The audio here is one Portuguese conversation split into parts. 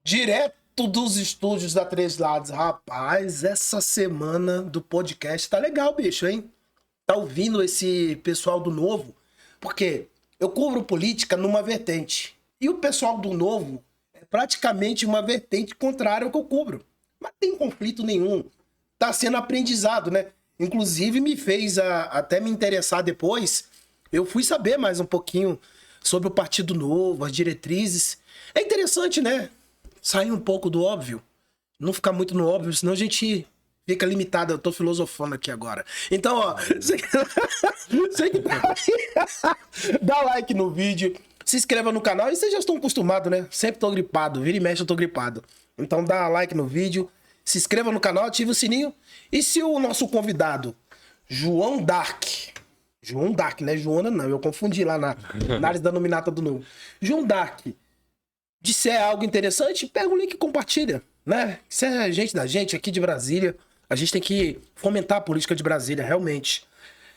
Direto dos estúdios da Três Lados. Rapaz, essa semana do podcast tá legal, bicho, hein? Tá ouvindo esse pessoal do Novo? Porque eu cubro política numa vertente. E o pessoal do Novo é praticamente uma vertente contrária ao que eu cubro. Mas não tem conflito nenhum. Tá sendo aprendizado, né? Inclusive me fez até me interessar depois. Eu fui saber mais um pouquinho sobre o Partido Novo, as diretrizes. É interessante, né? Sair um pouco do óbvio. Não ficar muito no óbvio, senão a gente fica limitado. Eu tô filosofando aqui agora. Então, ó, você que tá aí, dá like no vídeo, se inscreva no canal. E vocês já estão acostumados, né? Sempre tô gripado, vira e mexe eu tô gripado. Então dá like no vídeo, se inscreva no canal, ative o sininho. E se o nosso convidado, João Dark, né? Joana não, eu confundi lá na análise da nominata do Novo. João Dark, disser algo interessante, pega o link e compartilha, né? Se é gente da gente aqui de Brasília, a gente tem que fomentar a política de Brasília, realmente.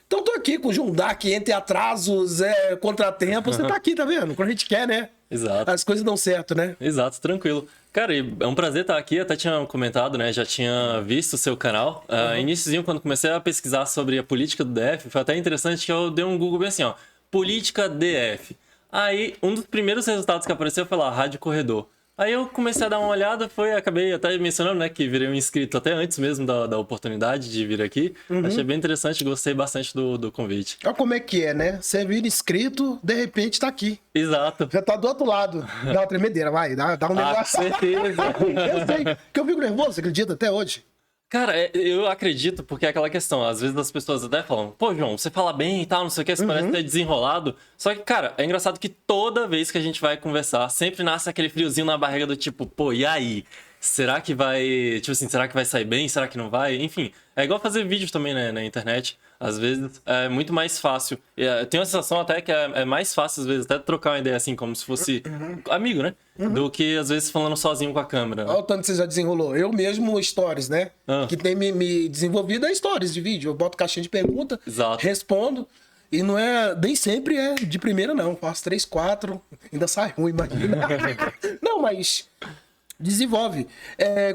Então tô aqui com o João Dark, entre atrasos, contratempos, você tá aqui, tá vendo? Quando a gente quer, né? Exato. As coisas dão certo, né? Exato, tranquilo. Cara, e é um prazer estar aqui, até tinha comentado, né? Já tinha visto o seu canal. Iniciozinho, quando comecei a pesquisar sobre a política do DF, foi até interessante que eu dei um Google bem assim, ó. Política DF. Aí, um dos primeiros resultados que apareceu foi lá, Rádio Corredor. Aí eu comecei a dar uma olhada, acabei até mencionando, né, que virei um inscrito até antes mesmo da oportunidade de vir aqui. Achei bem interessante, gostei bastante do convite. Olha como é que é, né? Você vira inscrito, de repente tá aqui. Exato. Já tá do outro lado. Dá uma tremedeira, vai, dá um negócio. Com certeza. Eu sei, porque eu fico nervoso, você acredita, até hoje? Cara, eu acredito, porque é aquela questão, às vezes as pessoas até falam, pô, João, você fala bem e tal, não sei o que, você parece ter desenrolado. Só que, cara, é engraçado que toda vez que a gente vai conversar, sempre nasce aquele friozinho na barriga do tipo, pô, e aí? Será que vai, tipo assim, será que vai sair bem? Será que não vai? Enfim, é igual fazer vídeo também, né, na internet. Às vezes é muito mais fácil. Eu tenho a sensação até que é mais fácil, às vezes, até trocar uma ideia assim, como se fosse amigo, né? Do que, às vezes, falando sozinho com a câmera. Olha o tanto que você já desenrolou. Eu mesmo, stories, né? Que tem me desenvolvido é stories de vídeo. Eu boto caixinha de pergunta, Exato. respondo. E não é, nem sempre é de primeira, não. Faço 3, 4, ainda sai ruim, imagina. Não, mas desenvolve.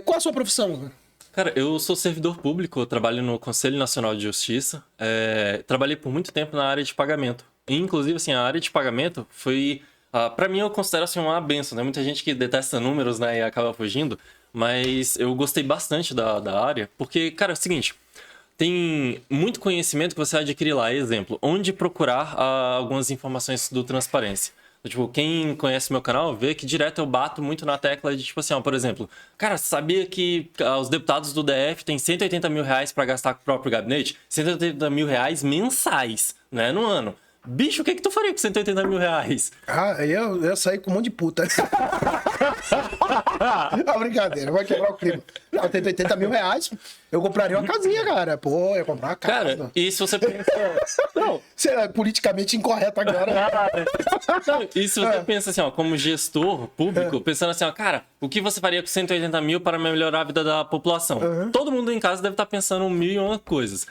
Qual a sua profissão? Cara, eu sou servidor público, eu trabalho no Conselho Nacional de Justiça. Trabalhei por muito tempo na área de pagamento. E, inclusive, assim, a área de pagamento foi... pra mim, eu considero assim, uma benção, né? Muita gente que detesta números, né, e acaba fugindo. Mas eu gostei bastante da área, porque, cara, é o seguinte... Tem muito conhecimento que você adquire lá. Exemplo, onde procurar algumas informações do Transparência. Tipo, quem conhece meu canal vê que direto eu bato muito na tecla de, tipo assim, ó, por exemplo, cara, sabia que os deputados do DF têm 180 mil reais pra gastar com o próprio gabinete? 180 mil reais mensais, né, no ano. Bicho, o que tu faria com 180 mil reais? Eu ia sair com um monte de puta. Brincadeira, vai quebrar o clima. Não, tem 80 mil reais, eu compraria uma casinha, cara. Pô, eu ia comprar uma casa. Cara, e se você pensa... Não. Você é politicamente incorreto agora. E se você pensa assim, ó, como gestor público, pensando assim, ó, cara, o que você faria com 180 mil para melhorar a vida da população? Todo mundo em casa deve estar pensando mil e uma coisas.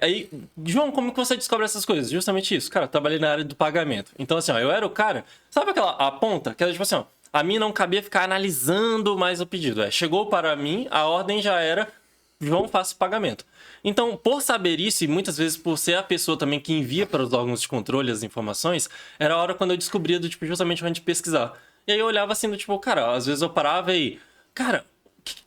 Aí, João, como que você descobre essas coisas? Justamente isso, cara, eu trabalhei na área do pagamento. Então, assim, ó, eu era o cara, sabe a ponta? Que era tipo assim, ó, a mim não cabia ficar analisando mais o pedido. Chegou para mim, a ordem já era, João, faça o pagamento. Então, por saber isso, e muitas vezes por ser a pessoa também que envia para os órgãos de controle as informações, era a hora quando eu descobria do tipo, justamente onde pesquisar. E aí eu olhava assim, do tipo, cara, às vezes eu parava e, cara,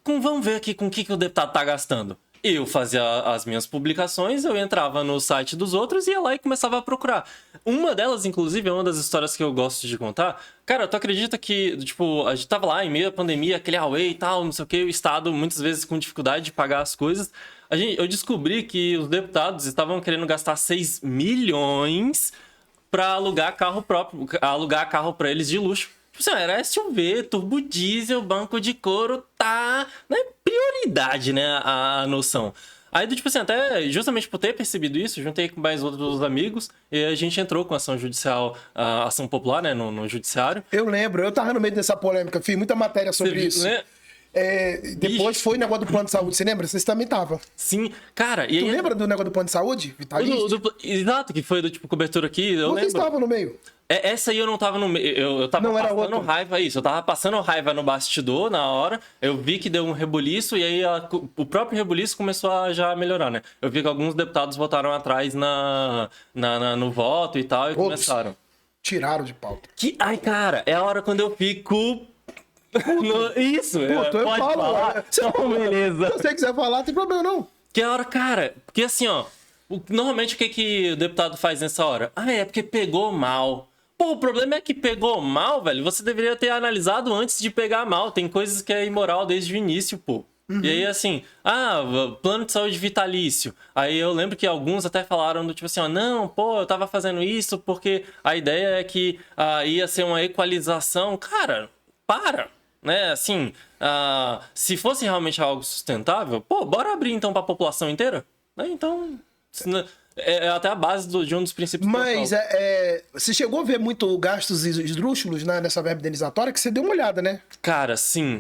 vamos ver aqui com o que o deputado tá gastando. Eu fazia as minhas publicações, eu entrava no site dos outros, ia lá e começava a procurar. Uma delas, inclusive, é uma das histórias que eu gosto de contar. Cara, tu acredita que, tipo, a gente tava lá em meio à pandemia, aquele away e tal, não sei o que, o Estado muitas vezes com dificuldade de pagar as coisas. Eu descobri que os deputados estavam querendo gastar 6 milhões pra alugar carro próprio, alugar carro pra eles de luxo. Tipo assim, era SUV, turbo diesel, banco de couro, tá... Né? Prioridade, né? A noção. Aí, tipo assim, até justamente por ter percebido isso, juntei com mais outros amigos e a gente entrou com ação judicial, ação popular, né? No judiciário. Eu lembro, eu tava no meio dessa polêmica, fiz muita matéria sobre isso. Né? Depois foi o negócio do plano de saúde, você lembra? Vocês também estavam. Sim, cara. E Tu aí, lembra do negócio do plano de saúde? Vitalício? Exato, que foi do tipo cobertura aqui. Eu Vocês lembro. estavam no meio. Essa aí eu não tava no meio. Eu tava Não, era passando outro. raiva, isso. Eu tava passando raiva no bastidor na hora. Eu vi que deu um rebuliço e aí o próprio rebuliço começou a já melhorar, né? Eu vi que alguns deputados votaram atrás no voto e tal e começaram. Tiraram de pauta. Ai, cara, é a hora quando eu fico. Isso, Puto, eu pode falo. falar. Então, beleza. Se você quiser falar, não tem problema não. Que é a hora, cara. Porque assim, ó. Normalmente o que o deputado faz nessa hora? É porque pegou mal. Pô, o problema é que pegou mal, velho. Você deveria ter analisado antes de pegar mal. Tem coisas que é imoral desde o início, pô. E aí, assim, plano de saúde vitalício. Aí eu lembro que alguns até falaram do tipo assim, ó, não, pô, eu tava fazendo isso porque a ideia é que ia ser uma equalização. Cara, para, né? Assim, se fosse realmente algo sustentável, pô, bora abrir então pra população inteira? Né? Então, é até a base de um dos princípios. Mas você chegou a ver muito gastos esdrúxulos nessa verba indenizatória, que você deu uma olhada, né? Cara, sim.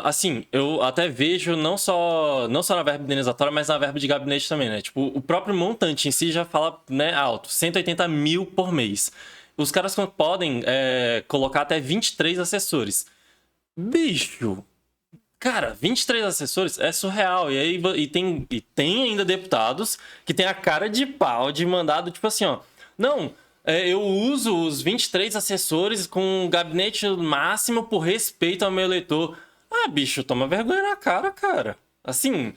Assim, eu até vejo não só na verba indenizatória, mas na verba de gabinete também, né? Tipo, o próprio montante em si já fala, né, alto. 180 mil por mês. Os caras podem colocar até 23 assessores. Bicho... Cara, 23 assessores é surreal. E aí tem ainda deputados que tem a cara de pau de mandado, tipo assim, ó. Não, eu uso os 23 assessores com um gabinete máximo por respeito ao meu eleitor. Bicho, toma vergonha na cara. Assim,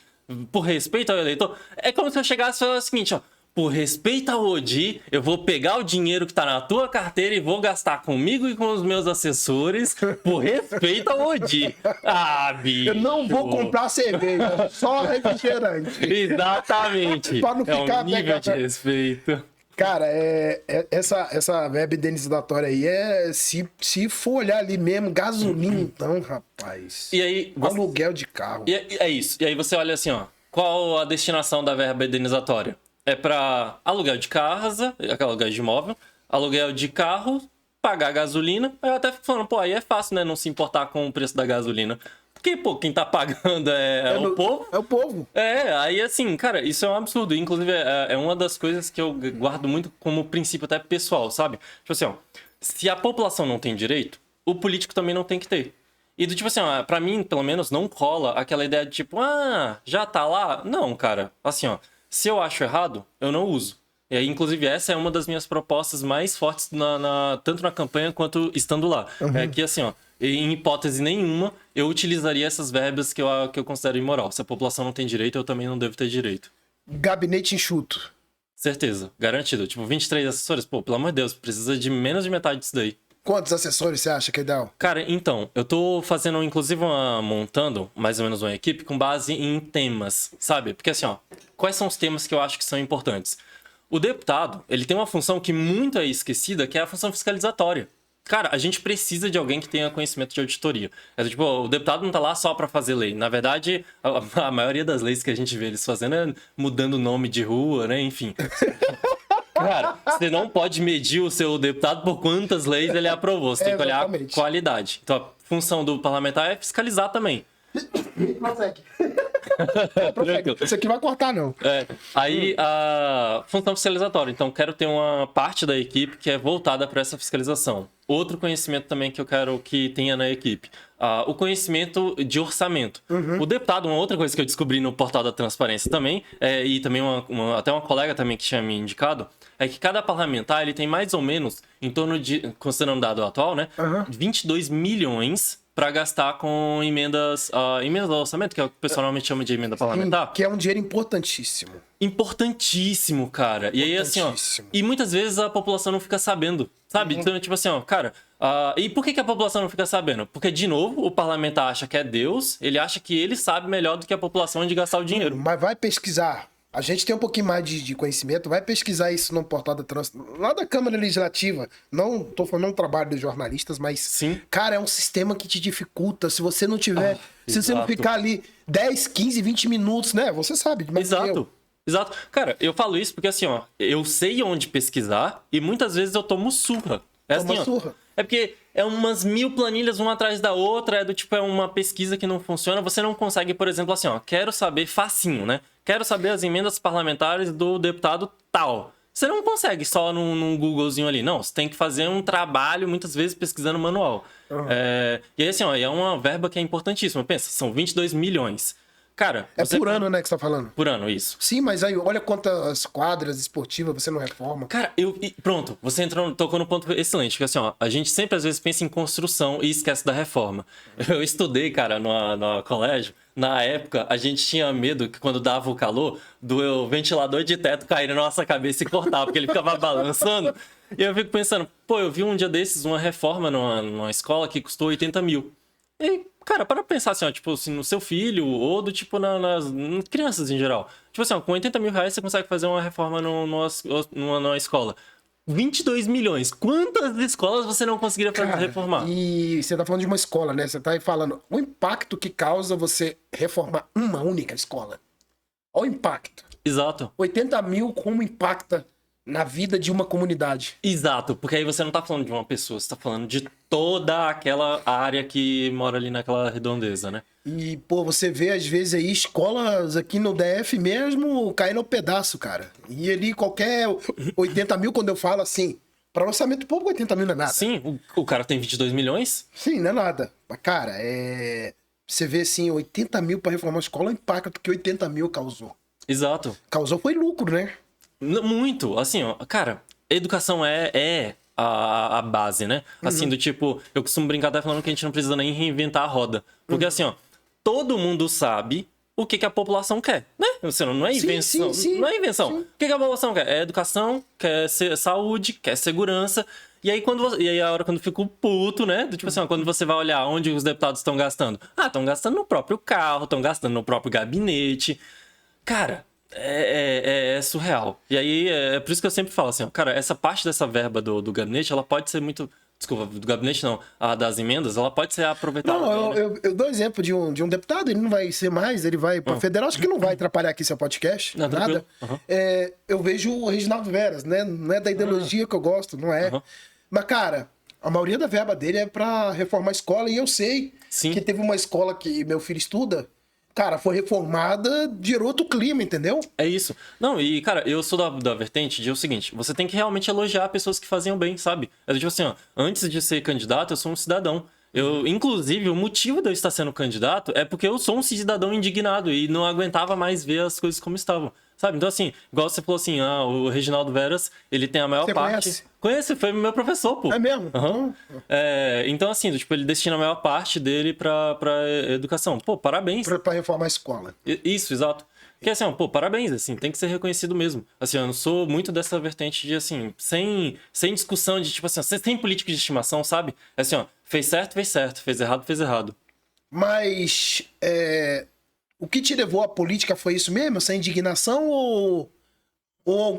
por respeito ao eleitor. É como se eu chegasse e falasse o seguinte, ó. Por respeito ao Odi, eu vou pegar o dinheiro que tá na tua carteira e vou gastar comigo e com os meus assessores por respeito ao Odi. Bicho. Eu não vou comprar cerveja, só refrigerante. Exatamente. Pra não ficar nível de respeito. Cara, essa verba indenizatória aí se for olhar ali mesmo, gasolina então, rapaz. E aí, aluguel de carro. É isso. E aí você olha assim, ó. Qual a destinação da verba indenizatória? É para aluguel de casa, aluguel de imóvel, aluguel de carro, pagar gasolina. Aí eu até fico falando, pô, aí é fácil, né? Não se importar com o preço da gasolina. Porque, pô, quem tá pagando é o povo. É o povo. Aí assim, cara, isso é um absurdo. Inclusive, é uma das coisas que eu guardo muito como princípio até pessoal, sabe? Tipo assim, ó, se a população não tem direito, o político também não tem que ter. E do tipo assim, ó, pra mim, pelo menos, não cola aquela ideia de tipo, já tá lá? Não, cara. Assim, ó. Se eu acho errado, eu não uso. E aí, inclusive, essa é uma das minhas propostas mais fortes, tanto na campanha quanto estando lá. Uhum. É que, assim, ó, em hipótese nenhuma, eu utilizaria essas verbas que eu considero imoral. Se a população não tem direito, eu também não devo ter direito. Gabinete enxuto. Certeza, garantido. Tipo, 23 assessores, pô, pelo amor de Deus, precisa de menos de metade disso daí. Quantos assessores você acha que é ideal? Cara, então, eu tô fazendo, inclusive, montando mais ou menos uma equipe com base em temas, sabe? Porque assim, ó, quais são os temas que eu acho que são importantes? O deputado, ele tem uma função que muito é esquecida, que é a função fiscalizatória. Cara, a gente precisa de alguém que tenha conhecimento de auditoria. Tipo, o deputado não tá lá só pra fazer lei. Na verdade, a maioria das leis que a gente vê eles fazendo é mudando o nome de rua, né? Enfim. Cara, você não pode medir o seu deputado por quantas leis ele aprovou. Você tem que olhar a qualidade. Então, a função do parlamentar é fiscalizar também. Prossegue. Isso aqui vai cortar, não. Aí, a função fiscalizatória. Então, quero ter uma parte da equipe que é voltada para essa fiscalização. Outro conhecimento também que eu quero que tenha na equipe. O conhecimento de orçamento. O deputado, uma outra coisa que eu descobri no portal da transparência também, e também até uma colega também que tinha me indicado, é que cada parlamentar ele tem mais ou menos, em torno de, considerando o dado atual, né, 22 milhões para gastar com emendas do orçamento, que é o que o pessoal normalmente chama de emenda parlamentar. Que é um dinheiro importantíssimo. Importantíssimo, cara. E aí, assim, ó, e muitas vezes a população não fica sabendo, sabe? Então, tipo assim, ó, cara, e por que a população não fica sabendo? Porque, de novo, o parlamentar acha que é Deus, ele acha que ele sabe melhor do que a população onde gastar o dinheiro. Mas vai pesquisar. A gente tem um pouquinho mais de conhecimento, vai pesquisar isso no portal lá da Câmara Legislativa. Não tô falando um trabalho dos jornalistas, mas, sim, cara, é um sistema que te dificulta. Se você não tiver, se você não ficar ali 10, 15, 20 minutos, né? Você sabe. Mas Exato. Cara, eu falo isso porque assim, ó, eu sei onde pesquisar e muitas vezes eu tomo surra. Surra. É porque é umas 1000 planilhas uma atrás da outra, é uma pesquisa que não funciona. Você não consegue, por exemplo, assim, ó, quero saber facinho, né? Quero saber as emendas parlamentares do deputado tal. Você não consegue só num Googlezinho ali. Não, você tem que fazer um trabalho, muitas vezes, pesquisando manual. E aí, assim, ó, é uma verba que é importantíssima. Pensa, são 22 milhões. Cara... É por ano, né, que você tá falando? Por ano, isso. Sim, mas aí olha quantas quadras esportivas você não reforma. Cara, pronto, você tocou no ponto excelente, que assim, ó, a gente sempre às vezes pensa em construção e esquece da reforma. Eu estudei, cara, no colégio, na época a gente tinha medo que quando dava o calor, do ventilador de teto cair na nossa cabeça e cortar, porque ele ficava balançando. E eu fico pensando, pô, eu vi um dia desses uma reforma numa escola que custou 80 mil. E, cara, para pensar assim, ó, tipo assim, no seu filho, ou do tipo nas crianças em geral. Tipo assim, ó, com 80 mil reais você consegue fazer uma reforma numa escola. 22 milhões. Quantas escolas você não conseguiria reformar? E você tá falando de uma escola, né? Você tá aí falando o impacto que causa você reformar uma única escola. Olha o impacto. Exato. 80 mil, como impacta na vida de uma comunidade. Exato, porque aí você não tá falando de uma pessoa, você tá falando de toda aquela área que mora ali naquela redondeza, né? E, pô, você vê às vezes aí escolas aqui no DF mesmo caindo ao pedaço, cara. E ali qualquer 80 mil, quando eu falo assim, para orçamento público, 80 mil não é nada. Sim, o cara tem 22 milhões? Sim, não é nada. Mas, cara, você vê assim, 80 mil para reformar a escola, o impacto que 80 mil causou. Exato. Causou foi lucro, né? Muito, assim, ó, cara, educação é a base, né? Assim, do tipo, eu costumo brincar até falando que a gente não precisa nem reinventar a roda. Porque assim, ó, todo mundo sabe o que a população quer, né? Você não é invenção. Sim, não é invenção. sim. O que a população quer? É educação, quer saúde, quer segurança. E aí, a hora quando eu fico puto, né? Do tipo assim, ó, quando você vai olhar onde os deputados estão gastando. Ah, estão gastando no próprio carro, estão gastando no próprio gabinete. Cara, é surreal. E aí, é por isso que eu sempre falo assim, ó, cara, essa parte dessa verba do gabinete, ela pode ser muito... Desculpa, do gabinete não, a das emendas, ela pode ser aproveitada. Não, bem, né? eu dou exemplo de um deputado, ele não vai ser mais, ele vai para federal, acho que não vai atrapalhar aqui seu podcast, Não, nada. Uhum. Eu vejo o Reginaldo Veras, né? Não é da ideologia que eu gosto, não é. Mas, cara, a maioria da verba dele é para reformar a escola, e eu sei que teve uma escola que meu filho estuda, cara, foi reformada, gerou outro clima, entendeu? É isso. Não, e, cara, eu sou da vertente de o seguinte, você tem que realmente elogiar pessoas que faziam bem, sabe? É tipo assim, ó, antes de ser candidato, eu sou um cidadão. Inclusive, o motivo de eu estar sendo candidato é porque eu sou um cidadão indignado e não aguentava mais ver as coisas como estavam, sabe? Então, assim, igual você falou assim, o Reginaldo Veras, ele tem a maior parte... Conhece? Conhece, foi meu professor, pô. É mesmo? Uhum. Então, assim, tipo, ele destina a maior parte dele pra educação. Pô, parabéns. Pra reformar a escola. Isso, exato. Porque assim, ó, pô, parabéns, assim, tem que ser reconhecido mesmo. Assim, eu não sou muito dessa vertente de, assim, sem discussão de, tipo assim, sem política de estimação, sabe? Assim, ó, fez certo, fez errado. Mas o que te levou à política foi isso mesmo? Essa indignação ou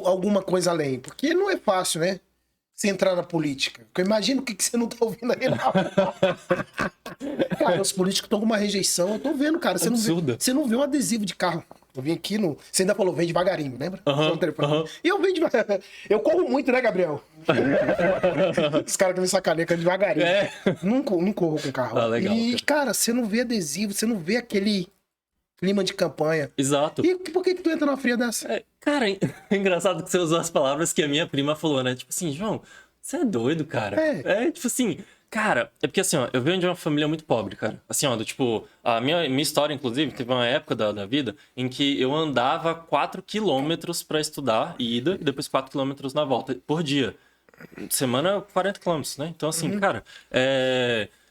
alguma coisa além? Porque não é fácil, né? Você entrar na política. Porque eu imagino o que você não tá ouvindo aí, não. Cara, os políticos estão com uma rejeição. Eu tô vendo, cara. Você não vê um adesivo de carro. Eu vim aqui no... Você ainda falou, vem devagarinho, lembra? E eu venho devagarinho. Eu corro muito, né, Gabriel? Os caras que me sacaneiam, que eu devagarinho. Não corro com carro. Legal, cara, você não vê adesivo, você não vê aquele clima de campanha. Exato. E por que tu entra numa fria dessa? Cara, é engraçado que você usou as palavras que a minha prima falou, né? Tipo assim, João, você é doido, cara. Tipo assim... Cara, é porque assim, ó, eu venho de uma família muito pobre, cara. Assim, ó, tipo, a minha história, inclusive, teve uma época da vida em que eu andava 4 quilômetros pra estudar, ida, e depois 4 quilômetros na volta, por dia. Semana, 40 quilômetros, né? Então, assim, cara,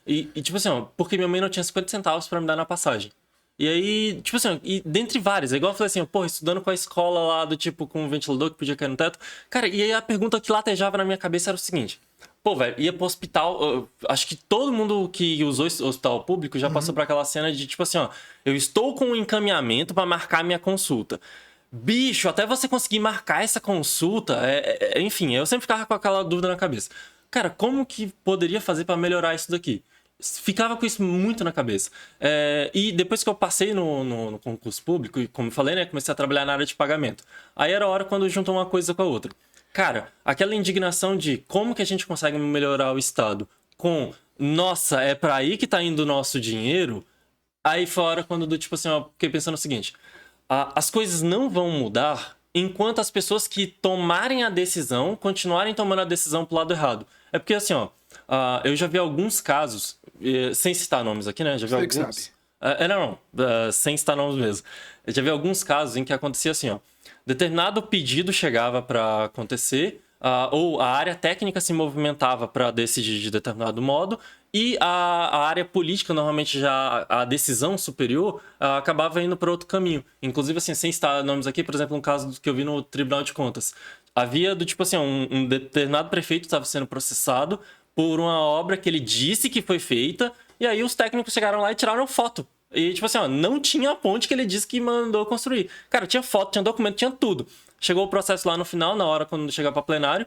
E tipo assim, ó, porque minha mãe não tinha 50 centavos pra me dar na passagem. E aí, tipo assim, e dentre várias, é igual eu falei assim, porra, estudando com a escola lá do tipo, com um ventilador que podia cair no teto. Cara, e aí a pergunta que latejava na minha cabeça era o seguinte... Pô, velho, ia pro hospital... acho que todo mundo que usou esse hospital público já passou por aquela cena de, tipo assim, ó... Eu estou com um encaminhamento pra marcar minha consulta. Bicho, até você conseguir marcar essa consulta... enfim, eu sempre ficava com aquela dúvida na cabeça. Cara, como que poderia fazer pra melhorar isso daqui? Ficava com isso muito na cabeça. E depois que eu passei no concurso público, e como eu falei, né? Comecei a trabalhar na área de pagamento. Aí era a hora quando juntou uma coisa com a outra. Cara, aquela indignação de como que a gente consegue melhorar o Estado? com, nossa, é pra aí que tá indo o nosso dinheiro, aí fora quando do tipo assim, ó, fiquei pensando o seguinte, as coisas não vão mudar enquanto as pessoas que tomarem a decisão continuarem tomando a decisão pro lado errado. É porque assim, ó, eu já vi alguns casos, sem citar nomes aqui, né? Já vi alguns. Sem citar nomes mesmo. Eu já vi alguns casos em que acontecia assim, ó. Determinado pedido chegava para acontecer, ou a área técnica se movimentava para decidir de determinado modo, e a área política, normalmente já a decisão superior, acabava indo para outro caminho. Inclusive, assim, sem citar nomes aqui, por exemplo, um caso que eu vi no Tribunal de Contas. Havia do tipo assim, um determinado prefeito estava sendo processado por uma obra que ele disse que foi feita, e aí os técnicos chegaram lá e tiraram foto. E, tipo assim, ó, não tinha a ponte que ele disse que mandou construir. Cara, tinha foto, tinha documento, tinha tudo. Chegou o processo lá no final, na hora quando chegar para plenário,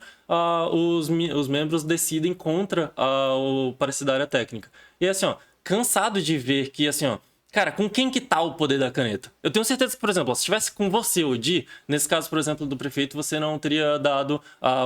os membros decidem contra o parecer da área técnica. E assim, ó, cansado de ver que, assim, ó, cara, com quem que tá o poder da caneta? Eu tenho certeza que, por exemplo, se estivesse com você, Odi, nesse caso, por exemplo, do prefeito, você não teria dado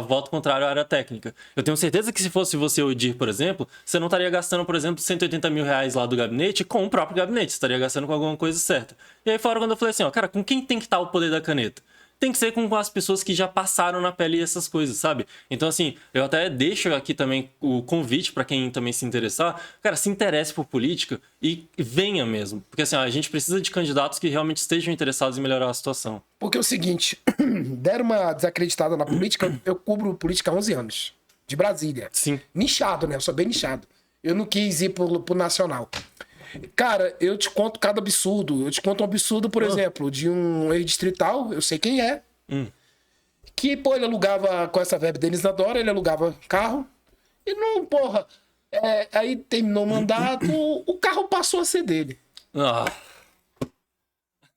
voto contrário à área técnica. Eu tenho certeza que se fosse você, Odi, por exemplo, você não estaria gastando, por exemplo, 180 mil reais lá do gabinete com o próprio gabinete. Você estaria gastando com alguma coisa certa. E aí fora quando eu falei assim, ó, cara, com quem tem que estar o poder da caneta? Tem que ser com as pessoas que já passaram na pele essas coisas, sabe? Então, assim, eu até deixo aqui também o convite para quem também se interessar. Cara, se interesse por política e venha mesmo. Porque, assim, a gente precisa de candidatos que realmente estejam interessados em melhorar a situação. Porque é o seguinte, deram uma desacreditada na política, eu cubro política há 11 anos, de Brasília. Sim. Nichado, né? Eu sou bem nichado. Eu não quis ir pro nacional. Cara, eu te conto cada absurdo. Eu te conto um absurdo, por exemplo, de um ex-distrital, eu sei quem é, que, pô, ele alugava, com essa verba Denis Adora, ele alugava carro, e não, porra, aí terminou o mandato, o carro passou a ser dele.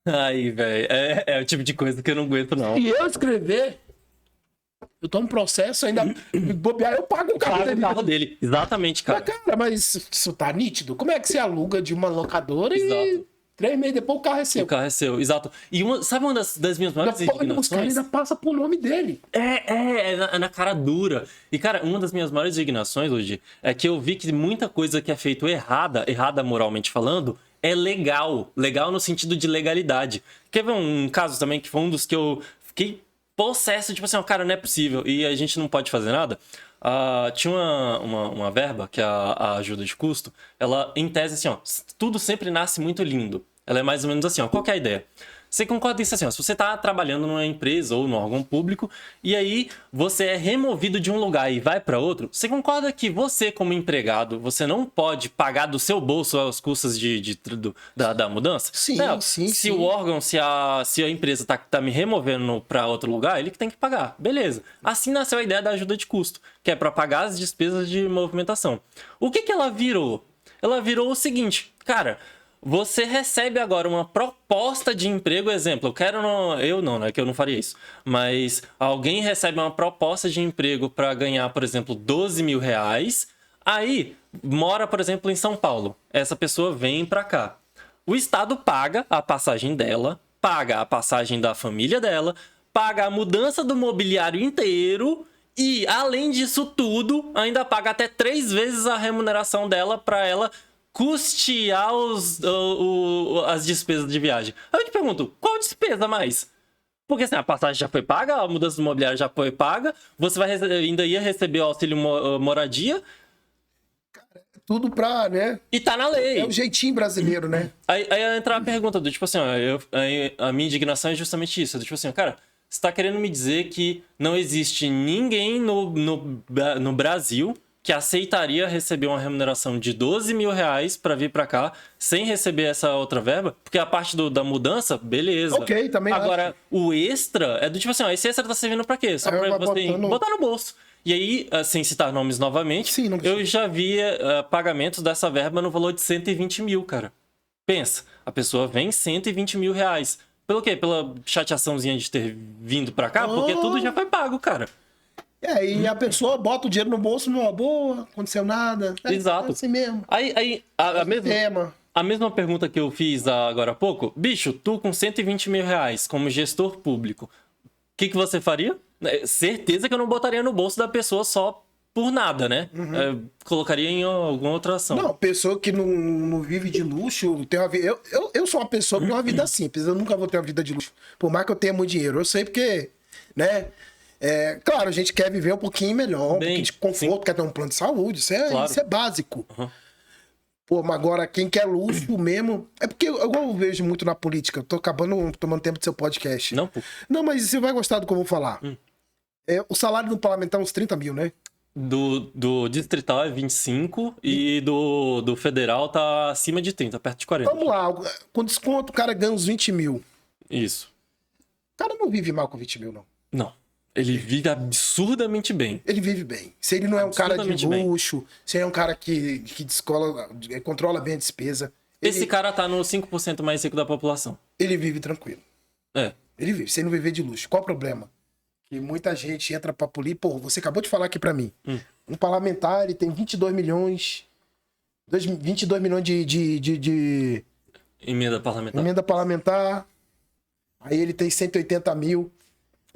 Aí, velho, é o tipo de coisa que eu não aguento, não. E eu escrever, eu tomo processo, ainda bobear, eu pago o carro dele. O carro dele, exatamente, cara. Mas isso tá nítido? Como é que você aluga de uma locadora e 3 meses depois o carro é seu? O carro é seu, exato. E sabe uma das minhas maiores indignações? Os caras ainda passam por nome dele. É na cara dura. E, cara, uma das minhas maiores indignações hoje é que eu vi que muita coisa que é feito errada moralmente falando, é legal. Legal no sentido de legalidade. Quer ver um caso também que foi um dos que eu fiquei possesso, tipo assim, ó, cara, não é possível. E a gente não pode fazer nada. Tinha uma verba, que é a ajuda de custo, ela, em tese, assim, ó, tudo sempre nasce muito lindo. Ela é mais ou menos assim, ó, qual que é a ideia? Você concorda isso assim, ó, se você está trabalhando numa empresa ou num órgão público e aí você é removido de um lugar e vai para outro, você concorda que você, como empregado, você não pode pagar do seu bolso as custas da mudança? Sim, não, sim. Se o órgão, se a empresa tá me removendo para outro lugar, ele que tem que pagar. Beleza. Assim nasceu a ideia da ajuda de custo, que é para pagar as despesas de movimentação. O que ela virou? Ela virou o seguinte, cara... Você recebe agora uma proposta de emprego, exemplo, eu não, né, que eu não faria isso, mas alguém recebe uma proposta de emprego para ganhar, por exemplo, 12 mil reais, aí mora, por exemplo, em São Paulo, essa pessoa vem para cá. O Estado paga a passagem dela, paga a passagem da família dela, paga a mudança do mobiliário inteiro e, além disso tudo, ainda paga até 3 vezes a remuneração dela para ela custear as despesas de viagem. Aí eu te pergunto, qual despesa mais? Porque assim, a passagem já foi paga, a mudança do imobiliário já foi paga, você ainda ia receber o auxílio moradia. Cara, tudo pra, né? E tá na lei. É o jeitinho brasileiro, né? Aí entra a pergunta do tipo assim, ó, a minha indignação é justamente isso. Tipo assim, cara, você tá querendo me dizer que não existe ninguém no Brasil que aceitaria receber uma remuneração de 12 mil reais para vir para cá sem receber essa outra verba? Porque a parte da mudança, beleza. Ok, também agora, acho. O extra é do tipo assim, ó, esse extra tá servindo para quê? Só para você botar no bolso. E aí, sem citar nomes novamente, Sim, eu já vi pagamentos dessa verba no valor de 120 mil, cara. Pensa, a pessoa vem 120 mil reais. Pelo quê? Pela chateaçãozinha de ter vindo para cá? Porque tudo já foi pago, cara. E a pessoa bota o dinheiro no bolso numa boa, aconteceu nada. Exato. É assim mesmo. Aí a mesma pergunta que eu fiz agora há pouco. Bicho, tu com 120 mil reais como gestor público, o que você faria? Certeza que eu não botaria no bolso da pessoa só por nada, né? Colocaria em alguma outra ação. Não, pessoa que não vive de luxo, tem uma vida. Eu sou uma pessoa que tem uma vida simples, eu nunca vou ter uma vida de luxo. Por mais que eu tenha muito dinheiro. Eu sei porque, né? Claro, a gente quer viver um pouquinho melhor, um pouquinho de conforto, quer ter um plano de saúde, isso é básico. Pô, mas agora quem quer luxo mesmo. É porque eu vejo muito na política, eu tô acabando tomando tempo do seu podcast. Não, pô. Não, mas você vai gostar do que eu vou falar. O salário do parlamentar é uns 30 mil, né? Do distrital é 25 e do federal tá acima de 30, perto de 40. Vamos lá, com desconto o cara ganha uns 20 mil. Isso. O cara não vive mal com 20 mil, não. Não. Ele vive absurdamente bem. Ele vive bem. Se ele não é um cara de luxo, se ele é um cara que controla bem a despesa. Esse cara tá no 5% mais rico da população. Ele vive tranquilo. Ele vive, sem não viver de luxo. Qual o problema? Que muita gente entra pra política. Pô, você acabou de falar aqui pra mim. Um parlamentar, ele tem 22 milhões. 22 milhões de emenda parlamentar. Emenda parlamentar. Aí ele tem 180 mil.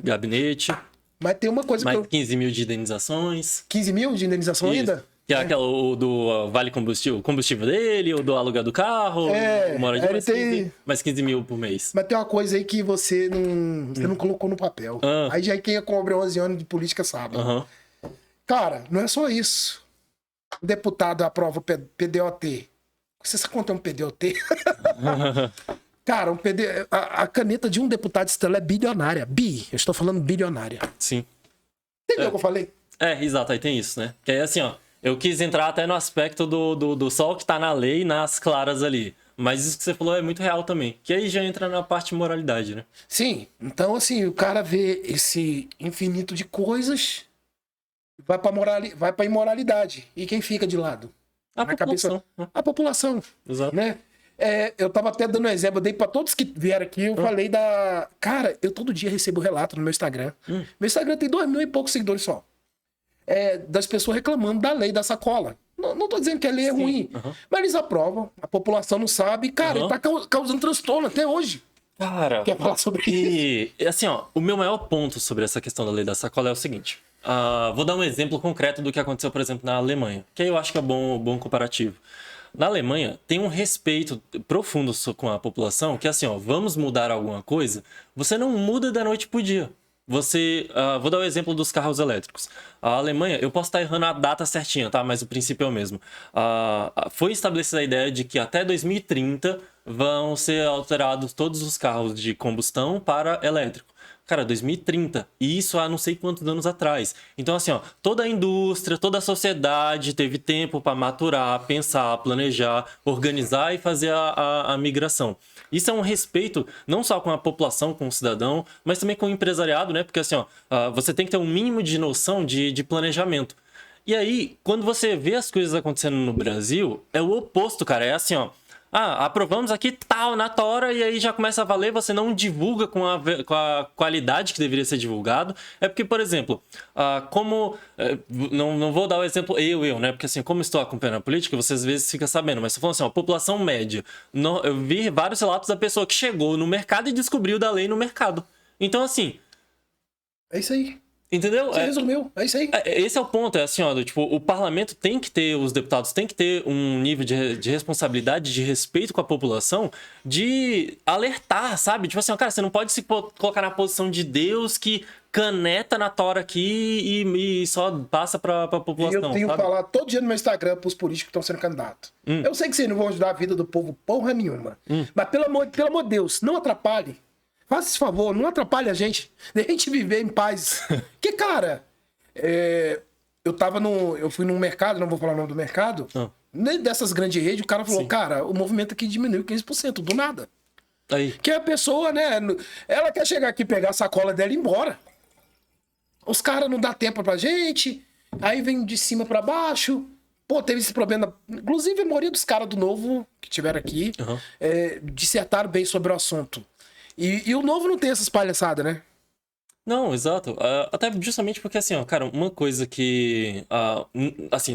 Gabinete. Mas tem uma coisa mais 15 mil de indenizações. 15 mil de indenização ainda? Que é aquela do vale combustível dele, ou do aluguel do carro, moradia, mais 15 mil por mês. Mas tem uma coisa aí que você não colocou no papel. Aí já quem cobre 11 anos de política sabe. Cara, não é só isso. O deputado aprova o PDOT. Você sabe quanto é um PDOT? Cara, a caneta de um deputado estadual é bilionária. Eu estou falando bilionária. Sim. Entendeu o que eu falei? Exato, aí tem isso, né? Que aí assim, ó, eu quis entrar até no aspecto do só o que tá na lei, nas claras ali. Mas isso que você falou é muito real também. Que aí já entra na parte de moralidade, né? Sim. Então, assim, o cara vê esse infinito de coisas, vai pra imoralidade. E quem fica de lado? A população. A população. Exato. Né? Eu tava até dando um exemplo, eu dei pra todos que vieram aqui, eu falei da... Cara, eu todo dia recebo relato no meu Instagram. Meu Instagram tem 2 mil e poucos seguidores só. Das pessoas reclamando da lei da sacola. Não tô dizendo que a lei é ruim, mas eles aprovam, a população não sabe. Cara, ele tá causando transtorno até hoje. Cara, quer falar sobre isso? E assim, ó, o meu maior ponto sobre essa questão da lei da sacola é o seguinte. Vou dar um exemplo concreto do que aconteceu, por exemplo, na Alemanha, que aí eu acho que é bom comparativo. Na Alemanha, tem um respeito profundo com a população, que é assim, ó, vamos mudar alguma coisa, você não muda da noite pro dia. Vou dar o exemplo dos carros elétricos. A Alemanha, eu posso estar errando a data certinha, tá? Mas o princípio é o mesmo. Foi estabelecida a ideia de que até 2030 vão ser alterados todos os carros de combustão para elétrico. Cara, 2030. E isso há não sei quantos anos atrás. Então, assim, ó, toda a indústria, toda a sociedade teve tempo para maturar, pensar, planejar, organizar e fazer a migração. Isso é um respeito não só com a população, com o cidadão, mas também com o empresariado, né? Porque, assim, ó, você tem que ter um mínimo de noção de planejamento. E aí, quando você vê as coisas acontecendo no Brasil, é o oposto, cara. É assim, ó. Aprovamos aqui tal na tora e aí já começa a valer, você não divulga com a qualidade que deveria ser divulgado. É porque, por exemplo, não vou dar o exemplo né? Porque assim, como estou acompanhando a política, você às vezes fica sabendo, mas estou falando assim, ó, população média. Eu vi vários relatos da pessoa que chegou no mercado e descobriu da lei no mercado. Então, assim... É isso aí. Entendeu? Você resumiu, é isso aí. Esse é o ponto, assim, ó, o parlamento tem que ter, os deputados têm que ter um nível de responsabilidade, de respeito com a população, de alertar, sabe? Tipo assim, ó, cara, você não pode se colocar na posição de Deus que caneta na tora aqui e só passa pra população. E eu tenho que falar todo dia no meu Instagram pros políticos que estão sendo candidatos. Eu sei que vocês não vão ajudar a vida do povo porra nenhuma, mas pelo amor de Deus, não atrapalhe. Faça esse favor, não atrapalhe a gente. Deixa a gente viver em paz. Porque, cara, eu fui num mercado, não vou falar o nome do mercado, dessas grandes redes, o cara falou, cara, o movimento aqui diminuiu 15%, do nada. Aí. Que a pessoa, né, ela quer chegar aqui, pegar a sacola dela e ir embora. Os caras não dão tempo pra gente, aí vem de cima pra baixo. Pô, teve esse problema. Inclusive, a maioria dos caras do Novo que tiveram aqui dissertaram bem sobre o assunto. E o Novo não tem essas palhaçadas, né? Não, exato. Até justamente porque, assim, ó, cara, uma coisa que... assim,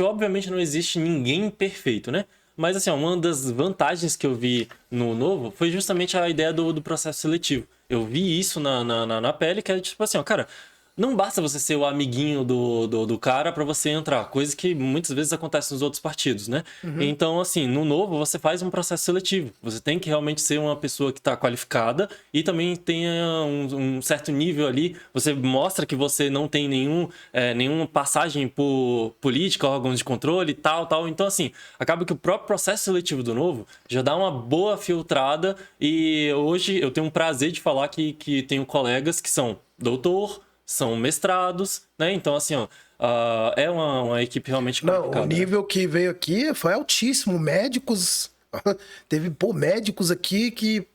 obviamente não existe ninguém perfeito, né? Mas, assim, ó, uma das vantagens que eu vi no Novo foi justamente a ideia do processo seletivo. Eu vi isso na pele, que é tipo assim, ó, cara... não basta você ser o amiguinho do cara pra você entrar, coisa que muitas vezes acontece nos outros partidos, né? Então, assim, no Novo você faz um processo seletivo. Você tem que realmente ser uma pessoa que tá qualificada e também tenha um certo nível ali. Você mostra que você não tem nenhuma passagem por política, órgãos de controle e tal. Então, assim, acaba que o próprio processo seletivo do Novo já dá uma boa filtrada e hoje eu tenho um prazer de falar que tenho colegas que são doutor, são mestrados, né? Então, assim, ó, é uma equipe realmente complicada. Não, o nível que veio aqui foi altíssimo. Médicos, teve, médicos aqui que,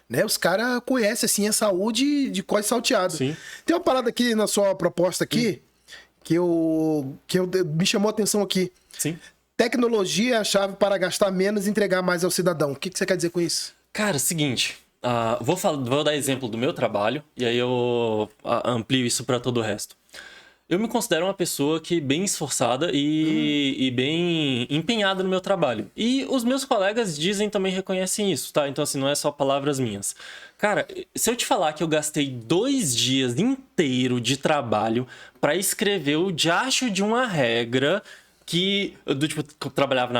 né, os caras conhecem, assim, a saúde de cós salteado. Sim. Tem uma parada aqui na sua proposta aqui, que me chamou a atenção aqui. Sim. Tecnologia é a chave para gastar menos e entregar mais ao cidadão. O que você quer dizer com isso? Cara, seguinte, vou dar exemplo do meu trabalho e aí eu amplio isso para todo o resto. Eu me considero uma pessoa que bem esforçada e bem empenhada no meu trabalho. E os meus colegas também reconhecem isso, tá? Então, assim, não é só palavras minhas. Cara, se eu te falar que eu gastei 2 dias inteiro de trabalho para escrever o diacho de uma regra que eu trabalhava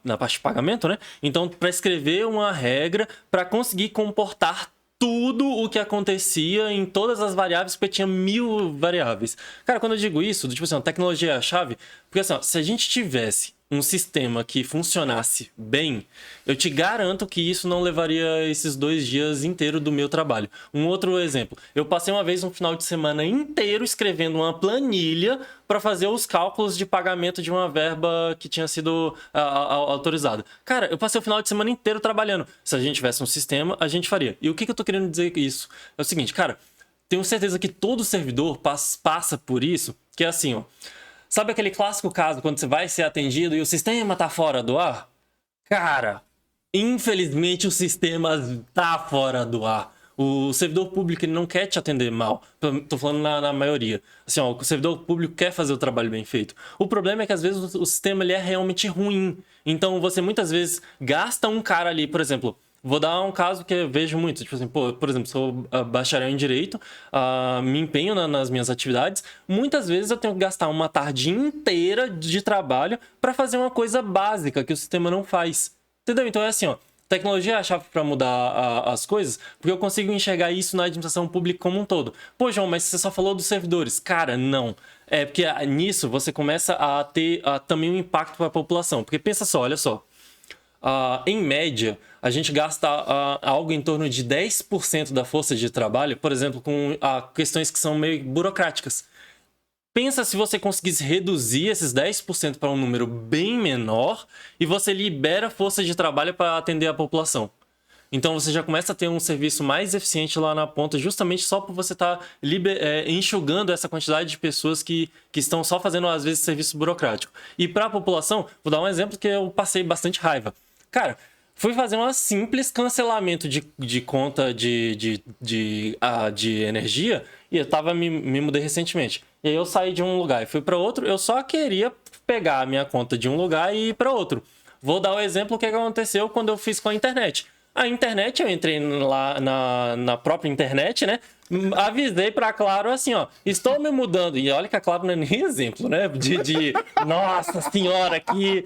na parte de pagamento, né? Então, para escrever uma regra para conseguir comportar tudo o que acontecia em todas as variáveis, porque tinha 1000 variáveis. Cara, quando eu digo isso, tipo assim, a tecnologia é a chave, porque assim, ó, se a gente tivesse um sistema que funcionasse bem, eu te garanto que isso não levaria esses 2 dias inteiros do meu trabalho. Um outro exemplo, eu passei uma vez um final de semana inteiro escrevendo uma planilha para fazer os cálculos de pagamento de uma verba que tinha sido autorizada. Cara, eu passei o final de semana inteiro trabalhando. Se a gente tivesse um sistema, a gente faria. E o que eu tô querendo dizer com isso? É o seguinte, cara, tenho certeza que todo servidor passa por isso, que é assim, ó. Sabe aquele clássico caso quando você vai ser atendido e o sistema tá fora do ar? Cara, infelizmente o sistema tá fora do ar. O servidor público ele não quer te atender mal. Tô falando na maioria. Assim, ó, o servidor público quer fazer o trabalho bem feito. O problema é que às vezes o sistema ele é realmente ruim. Então você muitas vezes gasta um cara ali, por exemplo... Vou dar um caso que eu vejo muito, tipo assim, por exemplo, sou bacharel em Direito, me empenho nas minhas atividades, muitas vezes eu tenho que gastar uma tarde inteira de trabalho para fazer uma coisa básica que o sistema não faz, entendeu? Então é assim, ó, tecnologia é a chave para mudar as coisas, porque eu consigo enxergar isso na administração pública como um todo. Pô, João, mas você só falou dos servidores. Cara, não. É porque nisso você começa a ter também um impacto para a população, porque pensa só, olha só. Em média, a gente gasta algo em torno de 10% da força de trabalho, por exemplo, com questões que são meio burocráticas. Pensa se você conseguisse reduzir esses 10% para um número bem menor e você libera força de trabalho para atender a população. Então você já começa a ter um serviço mais eficiente lá na ponta, justamente só por você estar enxugando essa quantidade de pessoas que estão só fazendo, às vezes, serviço burocrático. E para a população, vou dar um exemplo que eu passei bastante raiva. Cara, fui fazer um simples cancelamento de conta de energia e eu me mudei recentemente. E aí eu saí de um lugar e fui para outro, eu só queria pegar a minha conta de um lugar e ir para outro. Vou dar o exemplo do que aconteceu quando eu fiz com a internet. A internet, eu entrei lá na própria internet, né? Avisei pra Claro assim, ó, estou me mudando. E olha que a Claro não é nem exemplo, né? Nossa senhora, que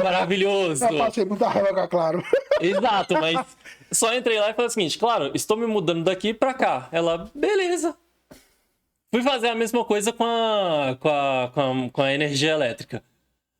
maravilhoso. Eu passei muita raiva com a Claro. Exato, mas só entrei lá e falei o seguinte, Claro, estou me mudando daqui pra cá. Ela, beleza. Fui fazer a mesma coisa com a energia elétrica.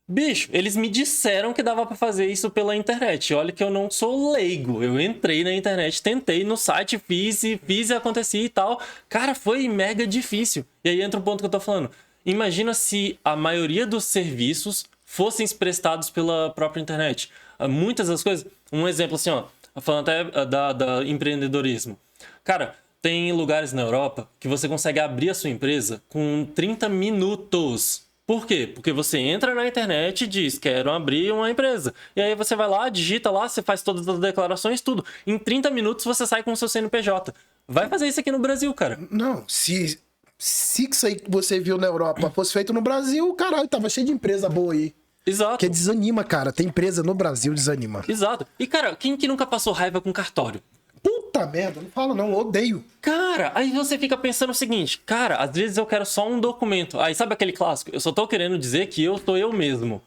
Bicho, eles me disseram que dava pra fazer isso pela internet. Olha que eu não sou leigo. Eu entrei na internet, tentei no site, fiz e acontecia e tal. Cara, foi mega difícil. E aí entra o ponto que eu tô falando. Imagina se a maioria dos serviços fossem prestados pela própria internet. Muitas das coisas... Um exemplo assim, ó. Falando até da empreendedorismo. Cara, tem lugares na Europa que você consegue abrir a sua empresa com 30 minutos. Por quê? Porque você entra na internet e diz, quero abrir uma empresa. E aí você vai lá, digita lá, você faz todas as declarações, tudo. Em 30 minutos você sai com o seu CNPJ. Vai fazer isso aqui no Brasil, cara. Não, se isso aí que você viu na Europa fosse feito no Brasil, caralho, tava cheio de empresa boa aí. Exato. Porque desanima, cara. Tem empresa no Brasil, desanima. Exato. E, cara, quem que nunca passou raiva com cartório? Puta Puta merda, não fala não, eu odeio. Cara, aí você fica pensando o seguinte, cara, às vezes eu quero só um documento. Aí sabe aquele clássico? Eu só tô querendo dizer que eu sou eu mesmo.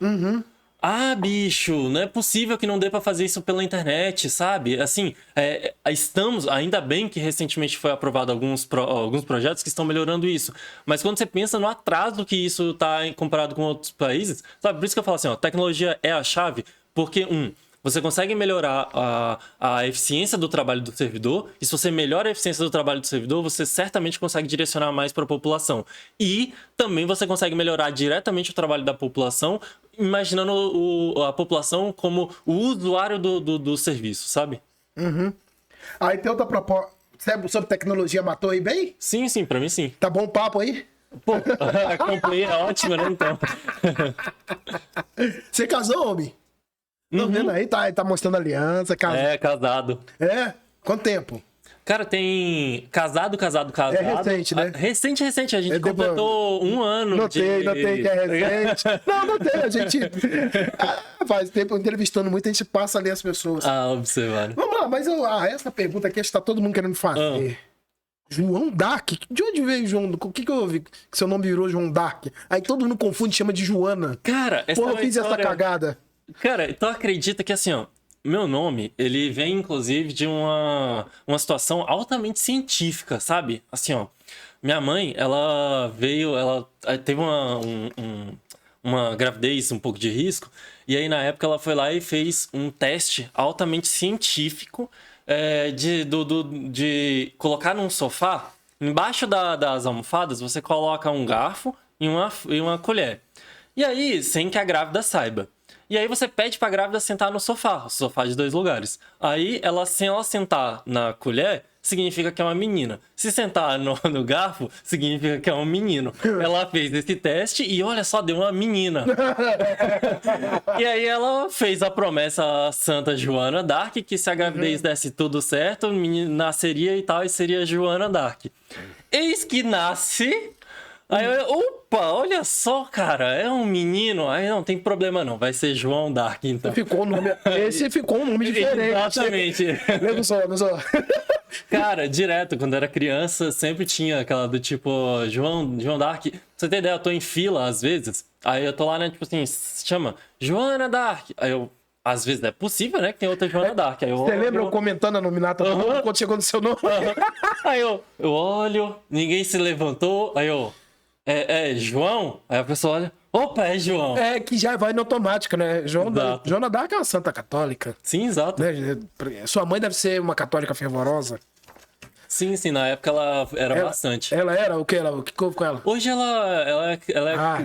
Ah, bicho, não é possível que não dê pra fazer isso pela internet, sabe? Assim, estamos, ainda bem que recentemente foi aprovado alguns projetos que estão melhorando isso. Mas quando você pensa no atraso que isso tá comparado com outros países, sabe? Por isso que eu falo assim, ó, tecnologia é a chave, porque, você consegue melhorar a eficiência do trabalho do servidor, e se você melhora a eficiência do trabalho do servidor, você certamente consegue direcionar mais para a população. E também você consegue melhorar diretamente o trabalho da população, imaginando a população como o usuário do serviço, sabe? Aí tem outra proposta. Sobre tecnologia, matou aí bem? Sim, pra mim sim. Tá bom o papo aí? Pô, a companhia é ótima, né, então? Você casou, homem? Tô vendo aí, tá mostrando aliança, casado. É, casado. É? Quanto tempo? Cara, tem casado. É recente, né? Recente. A gente completou um ano Notei que é recente. Notei. A gente faz tempo entrevistando muito, a gente passa ali as pessoas. Observando. Vamos lá, mas essa pergunta aqui está todo mundo querendo fazer. João Dark? De onde veio João? O que eu ouvi que seu nome virou João Dark? Aí todo mundo confunde e chama de Joana. Cara, eu fiz essa cagada. Cara, então acredita que assim, ó, meu nome, ele vem inclusive de uma situação altamente científica, sabe? Assim, ó, minha mãe, ela teve uma gravidez um pouco de risco, e aí na época ela foi lá e fez um teste altamente científico de colocar num sofá, embaixo das almofadas, você coloca um garfo e uma colher. E aí, sem que a grávida saiba. E aí você pede pra grávida sentar no sofá de 2 lugares. Aí, se ela sentar na colher, significa que é uma menina. Se sentar no garfo, significa que é um menino. Ela fez esse teste e olha só, deu uma menina. E aí ela fez a promessa à Santa Joana Dark, que se a gravidez desse tudo certo, o menino nasceria e tal, e seria Joana Dark. Eis que nasce... Aí opa, olha só, cara, é um menino. Aí não tem problema não, vai ser João Dark, então. Esse ficou um nome diferente. Exatamente. Não sou. Cara, direto, quando era criança, sempre tinha aquela do tipo, João Dark. Pra você ter ideia, eu tô em fila às vezes. Aí eu tô lá, né, tipo assim, se chama Joana Dark. Aí eu, às vezes é possível, né, que tem outra Joana Dark. Aí você lembra eu comentando a nominata quando chegou no seu nome? Aí eu olho, ninguém se levantou, aí eu... É João? Aí a pessoa olha, opa, é João. É que já vai no automático, né? Joana Dark é uma santa católica. Sim, exato. Né? Sua mãe deve ser uma católica fervorosa. Sim, na época ela era bastante. Ela era? O que houve com ela? Hoje ela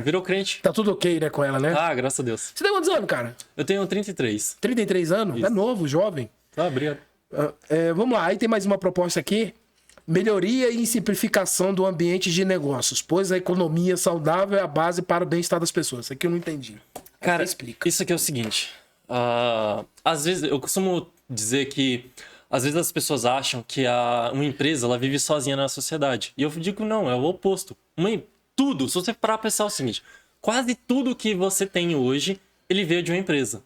virou crente. Tá tudo ok, né, com ela, né? Graças a Deus. Você tem quantos anos, cara? Eu tenho 33. 33 anos? Isso. É novo, jovem. Obrigado. Vamos lá, aí tem mais uma proposta aqui. Melhoria e simplificação do ambiente de negócios, pois a economia saudável é a base para o bem-estar das pessoas. Isso aqui eu não entendi. Cara, explica. Isso aqui é o seguinte. Às vezes, eu costumo dizer que às vezes as pessoas acham que uma empresa ela vive sozinha na sociedade. E eu digo não, é o oposto. Tudo, se você parar pra pensar é o seguinte, quase tudo que você tem hoje, ele veio de uma empresa.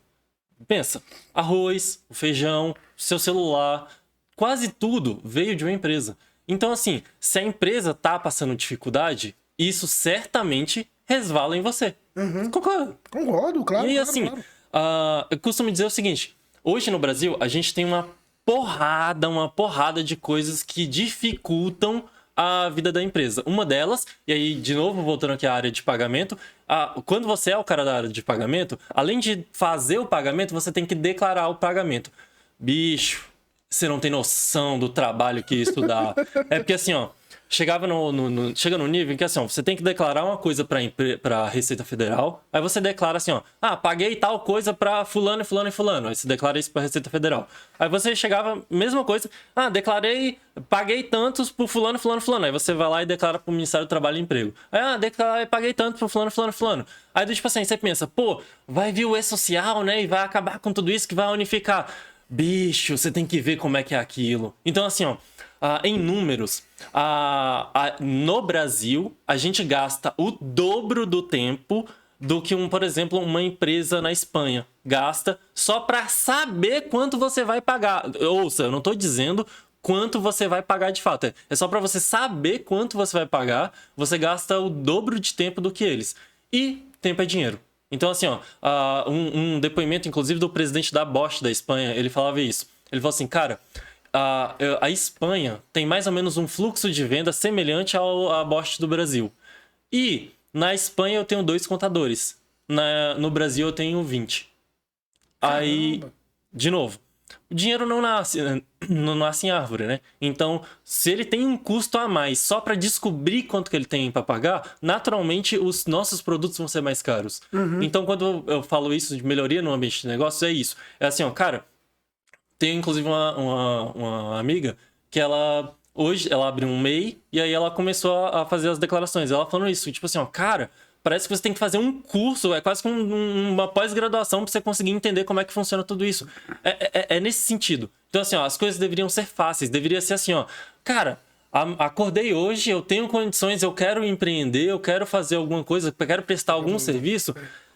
Pensa, arroz, o feijão, seu celular, quase tudo veio de uma empresa. Então, assim, se a empresa tá passando dificuldade, isso certamente resvala em você. Concordo, claro. E assim, claro. Eu costumo dizer o seguinte, hoje no Brasil, a gente tem uma porrada de coisas que dificultam a vida da empresa. Uma delas, e aí, de novo, voltando aqui à área de pagamento, quando você é o cara da área de pagamento, além de fazer o pagamento, você tem que declarar o pagamento. Bicho, você não tem noção do trabalho que isso dá. É porque assim, ó, chega no nível em que assim, ó, você tem que declarar uma coisa pra Receita Federal, aí você declara assim, ó, paguei tal coisa pra fulano e fulano e fulano, aí você declara isso pra Receita Federal. Aí você chegava, mesma coisa, paguei tantos pro fulano, fulano, fulano, aí você vai lá e declara pro Ministério do Trabalho e Emprego. Aí, paguei tanto pro fulano, fulano, fulano. Aí, tipo assim, você pensa, pô, vai vir o E-Social, né, e vai acabar com tudo isso que vai unificar. Bicho, você tem que ver como é que é aquilo. Então, assim, ó, em números, no Brasil, a gente gasta o dobro do tempo do que, por exemplo, uma empresa na Espanha gasta só para saber quanto você vai pagar. Ouça, eu não tô dizendo quanto você vai pagar de fato. É só para você saber quanto você vai pagar, você gasta o dobro de tempo do que eles. E tempo é dinheiro. Então, assim, ó, um depoimento, inclusive, do presidente da Bosch da Espanha, ele falava isso. Ele falou assim, cara, a Espanha tem mais ou menos um fluxo de venda semelhante à Bosch do Brasil. E na Espanha eu tenho 2 contadores. No Brasil eu tenho 20. Caramba. Aí, de novo, o dinheiro não nasce em árvore, né? Então, se ele tem um custo a mais só para descobrir quanto que ele tem para pagar, naturalmente os nossos produtos vão ser mais caros. Então, quando eu falo isso de melhoria no ambiente de negócio, é isso. É assim, ó, cara, tem inclusive uma amiga que hoje ela abriu um MEI e aí ela começou a fazer as declarações. Ela falando isso, tipo assim, ó, cara, parece que você tem que fazer um curso, é quase que uma pós-graduação para você conseguir entender como é que funciona tudo isso. É nesse sentido. Então, assim, ó, as coisas deveriam ser fáceis, deveria ser assim, ó, cara, acordei hoje, eu tenho condições, eu quero empreender, eu quero fazer alguma coisa, eu quero prestar algum serviço.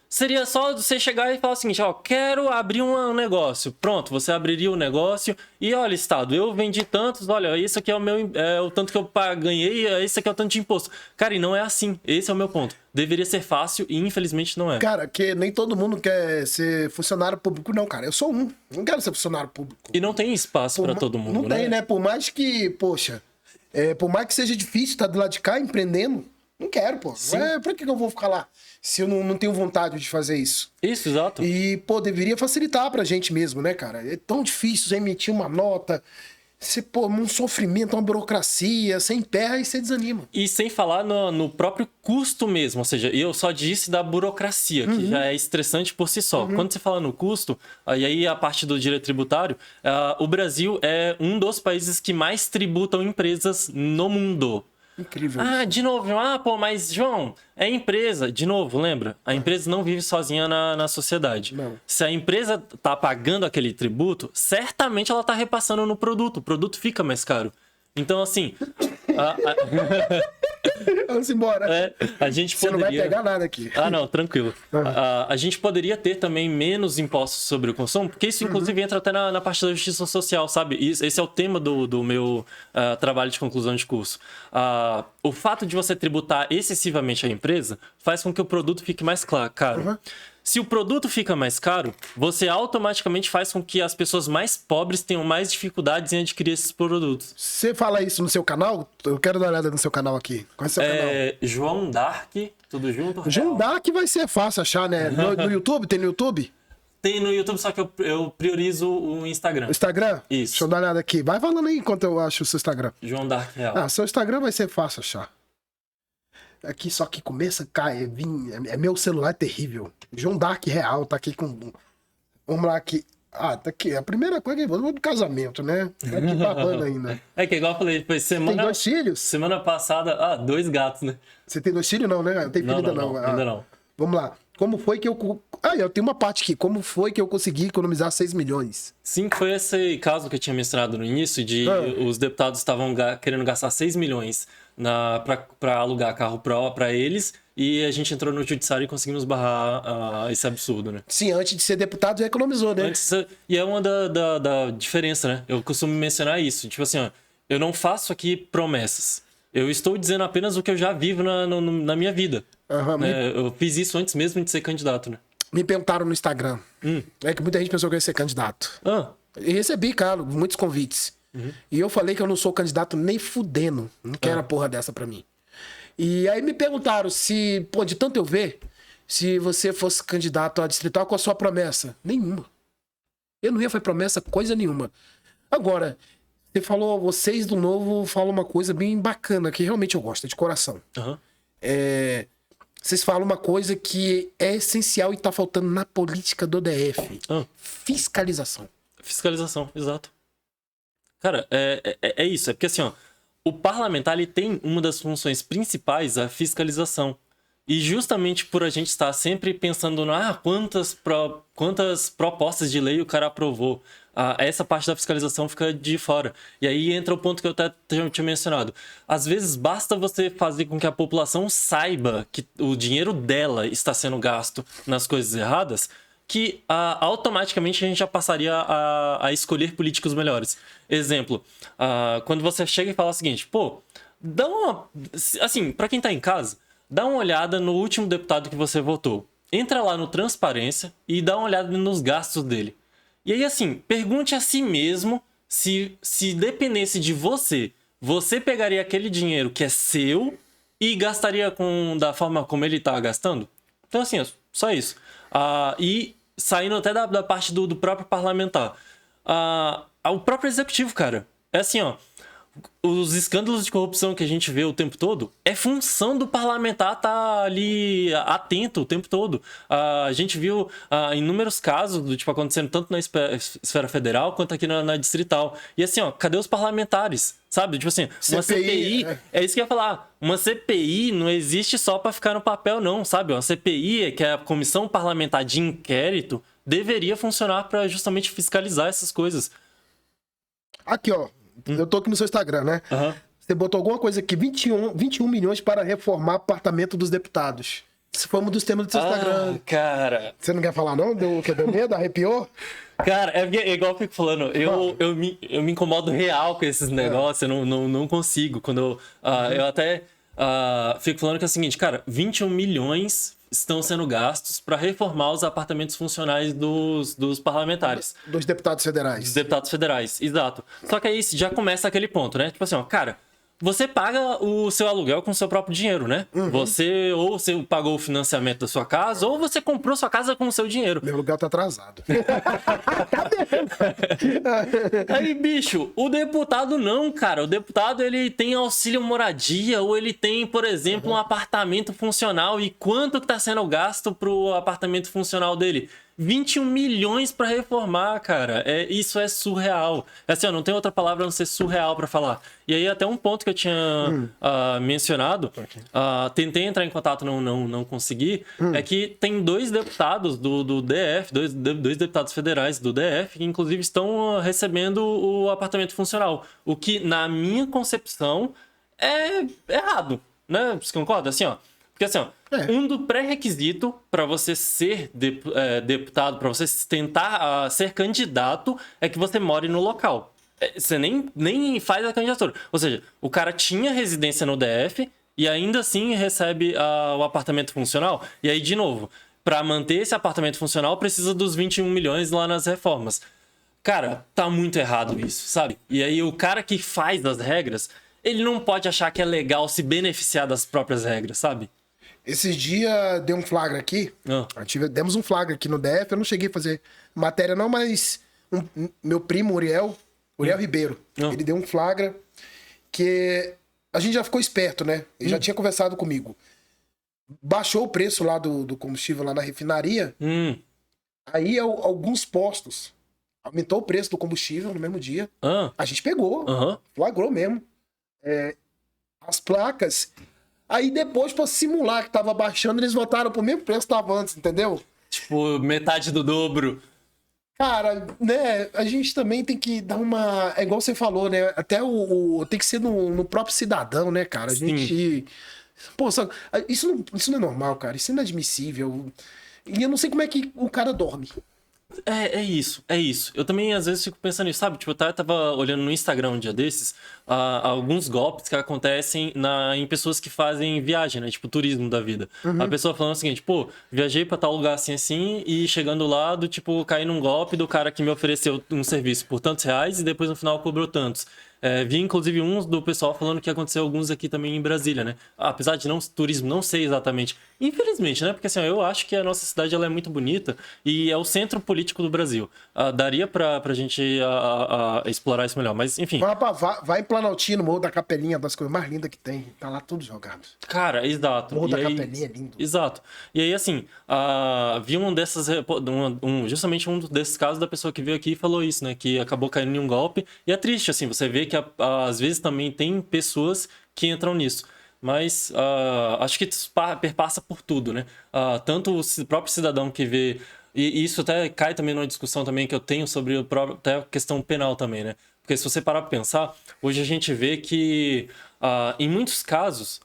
Seria só você chegar e falar o seguinte, ó, quero abrir um negócio. Pronto, você abriria o negócio e olha, Estado, eu vendi tantos, olha, isso aqui é o tanto que eu ganhei, esse aqui é o tanto de imposto. Cara, e não é assim, esse é o meu ponto. Deveria ser fácil e infelizmente não é. Cara, que nem todo mundo quer ser funcionário público, não, cara. Eu sou um, não quero ser funcionário público. E não tem espaço para todo mundo, não tem, né? Por mais que, poxa, por mais que seja difícil estar do lado de cá empreendendo, não quero, pô. Pra que eu vou ficar lá se eu não tenho vontade de fazer isso? Isso, exato. E, pô, deveria facilitar pra gente mesmo, né, cara? É tão difícil você emitir uma nota, você, pô, um sofrimento, uma burocracia, você emperra e você desanima. E sem falar no próprio custo mesmo, ou seja, eu só disse da burocracia, que já é estressante por si só. Quando você fala no custo, e aí a parte do direito tributário, o Brasil é um dos países que mais tributam empresas no mundo. Incrível. De novo, pô, mas João, é empresa. De novo, lembra? A empresa não vive sozinha na sociedade. Não. Se a empresa tá pagando aquele tributo, certamente ela tá repassando no produto. O produto fica mais caro. Então, assim... Vamos embora. A gente Você poderia... não vai pegar nada aqui. Não, tranquilo. A gente poderia ter também menos impostos sobre o consumo, porque isso, inclusive, entra até na parte da justiça social, sabe? Esse é o tema do meu trabalho de conclusão de curso. O fato de você tributar excessivamente a empresa faz com que o produto fique mais caro. Se o produto fica mais caro, você automaticamente faz com que as pessoas mais pobres tenham mais dificuldades em adquirir esses produtos. Você fala isso no seu canal? Eu quero dar uma olhada no seu canal aqui. Qual é o seu canal? João Dark, tudo junto? João Dark vai ser fácil achar, né? No YouTube? Tem no YouTube? Tem no YouTube, só que eu priorizo o Instagram. Instagram? Isso. Deixa eu dar uma olhada aqui. Vai falando aí enquanto eu acho o seu Instagram. João Dark Real. Seu Instagram vai ser fácil achar. Aqui, só que começa, cai, meu celular é terrível. João Dark Real, tá aqui com... Vamos lá aqui. Tá aqui. A primeira coisa é do casamento, né? Tá aqui babando ainda. Que igual eu falei, foi Tem 2 filhos? Semana passada, 2 gatos, né? Você tem 2 filhos? Não, né? Não tem filho ainda não. Ainda não. Vamos lá. Como foi que eu tenho uma parte aqui. Como foi que eu consegui economizar 6 milhões? Sim, foi esse caso que eu tinha mencionado no início, de os deputados estavam querendo gastar 6 milhões para alugar carro para eles, e a gente entrou no judiciário e conseguimos barrar esse absurdo, né? Sim, antes de ser deputado já economizou, né? E é uma da diferença, né? Eu costumo mencionar isso. Tipo assim, eu não faço aqui promessas. Eu estou dizendo apenas o que eu já vivo na minha vida. Eu fiz isso antes mesmo de ser candidato, né? Me perguntaram no Instagram. É que muita gente pensou que eu ia ser candidato. E recebi, cara, muitos convites. E eu falei que eu não sou candidato nem fudendo. Não quero a porra dessa pra mim. E aí me perguntaram se, pô, de tanto eu ver, se você fosse candidato a distrital, qual a sua promessa? Nenhuma. Eu não ia fazer promessa coisa nenhuma. Agora, vocês do Novo falam uma coisa bem bacana, que realmente eu gosto, de coração. Vocês falam uma coisa que é essencial e tá faltando na política do DF. Fiscalização. Fiscalização, exato. Cara, é isso. É porque assim, o parlamentar ele tem uma das funções principais, a fiscalização. E justamente por a gente estar sempre pensando quantas propostas de lei o cara aprovou, essa parte da fiscalização fica de fora. E aí entra o ponto que eu até tinha mencionado. Às vezes basta você fazer com que a população saiba que o dinheiro dela está sendo gasto nas coisas erradas, que automaticamente a gente já passaria a escolher políticos melhores. Exemplo, quando você chega e fala o seguinte, pô, dá uma... Assim, pra quem tá em casa, dá uma olhada no último deputado que você votou. Entra lá no Transparência e dá uma olhada nos gastos dele. E aí, assim, pergunte a si mesmo se dependesse de você, você pegaria aquele dinheiro que é seu e gastaria da forma como ele tá gastando? Então, assim, só isso. E saindo até da parte do próprio parlamentar. O próprio executivo, cara, é assim, ó. Os escândalos de corrupção que a gente vê o tempo todo é função do parlamentar estar ali atento o tempo todo. A gente viu inúmeros casos do tipo acontecendo tanto na esfera federal quanto aqui na distrital. E assim, ó, cadê os parlamentares? Sabe? Tipo assim, uma CPI, é isso que eu ia falar. Uma CPI não existe só para ficar no papel, não, sabe? Uma CPI, que é a Comissão Parlamentar de Inquérito, deveria funcionar para justamente fiscalizar essas coisas. Aqui, ó. Eu tô aqui no seu Instagram, né? Uhum. Você botou alguma coisa aqui, 21 milhões para reformar apartamento dos deputados. Esse foi um dos temas do seu Instagram. Cara... Você não quer falar, não? Deu medo? Arrepiou? Cara, é igual eu fico falando, eu me incomodo real com esses negócios, eu não consigo. Quando eu até fico falando que é o seguinte, cara, 21 milhões estão sendo gastos para reformar os apartamentos funcionais dos parlamentares. Dos deputados federais. Dos deputados federais, exato. Só que aí já começa aquele ponto, né? Tipo assim, ó, cara, você paga o seu aluguel com o seu próprio dinheiro, né? Uhum. Você pagou o financiamento da sua casa, ou você comprou sua casa com o seu dinheiro. Meu aluguel tá atrasado. Aí, bicho, o deputado não, cara. O deputado, ele tem auxílio moradia, ou ele tem, por exemplo, um apartamento funcional. E quanto que tá sendo gasto pro apartamento funcional dele? 21 milhões pra reformar, cara. Isso é surreal. Assim, ó, não tem outra palavra a não ser surreal pra falar. E aí, até um ponto que eu tinha mencionado, tentei entrar em contato, não consegui, é que tem dois deputados do DF, dois deputados federais do DF, que inclusive estão recebendo o apartamento funcional. O que, na minha concepção, é errado, né? Você concorda? Assim, ó. Porque assim, ó, um do pré-requisito para você ser deputado, para você tentar ser candidato, é que você more no local. Você nem faz a candidatura. Ou seja, o cara tinha residência no DF e ainda assim recebe o apartamento funcional. E aí, de novo, para manter esse apartamento funcional, precisa dos 21 milhões lá nas reformas. Cara, tá muito errado isso, sabe? E aí, o cara que faz as regras, ele não pode achar que é legal se beneficiar das próprias regras, sabe? Esses dias deu um flagra aqui. Demos um flagra aqui no DF. Eu não cheguei a fazer matéria, não, mas meu primo, Uriel Ribeiro, ele deu um flagra que a gente já ficou esperto, né? Ele já tinha conversado comigo. Baixou o preço lá do combustível lá na refinaria. Aí alguns postos aumentou o preço do combustível no mesmo dia. A gente pegou, flagrou mesmo. As placas. Aí depois, pra simular que tava baixando, eles voltaram pro mesmo preço que tava antes, entendeu? Tipo, metade do dobro. Cara, né, a gente também tem que dar uma... É igual você falou, né? Até tem que ser no próprio cidadão, né, cara? A gente... Pô, isso não é normal, cara. Isso é inadmissível. E eu não sei como é que o cara dorme. É isso. Eu também, às vezes, fico pensando nisso, sabe? Tipo, eu tava olhando no Instagram um dia desses, alguns golpes que acontecem em pessoas que fazem viagem, né? Tipo, turismo da vida. A pessoa falando o seguinte, pô, viajei pra tal lugar assim, e chegando lá, caí num golpe do cara que me ofereceu um serviço por tantos reais e depois no final cobrou tantos. Vi, inclusive, uns do pessoal falando que aconteceu alguns aqui também em Brasília, né? Apesar de turismo, não sei exatamente. Infelizmente, né? Porque assim, eu acho que a nossa cidade ela é muito bonita e é o centro político do Brasil. Daria pra gente explorar isso melhor, mas enfim. Vai em Planaltino, Morro da Capelinha, das coisas mais lindas que tem. Tá lá tudo jogado. Cara, exato. Morro da Capelinha é lindo. Exato. E aí, assim, vi justamente um desses casos da pessoa que veio aqui e falou isso, né? Que acabou caindo em um golpe. E é triste, assim, você vê que às vezes também tem pessoas que entram nisso. Mas acho que perpassa por tudo, né? Tanto o próprio cidadão que vê... E isso até cai também numa discussão também que eu tenho sobre até a questão penal também, né? Porque se você parar pra pensar, hoje a gente vê que, em muitos casos,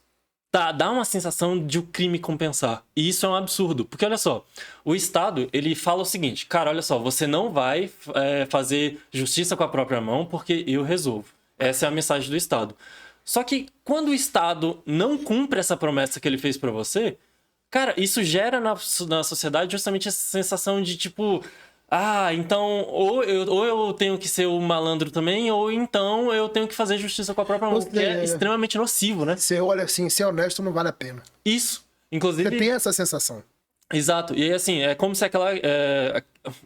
dá uma sensação de o crime compensar. E isso é um absurdo. Porque, olha só, o Estado, ele fala o seguinte, cara, olha só, você não vai fazer justiça com a própria mão porque eu resolvo. Essa é a mensagem do Estado. Só que quando o Estado não cumpre essa promessa que ele fez pra você, cara, isso gera na sociedade justamente essa sensação de, tipo... Ah, então, ou eu tenho que ser o malandro também, ou então eu tenho que fazer justiça com a própria mão, que é extremamente nocivo, né? Você olha assim, ser honesto não vale a pena. Isso. Inclusive... Você tem essa sensação. Exato. E aí, assim, é como se aquela...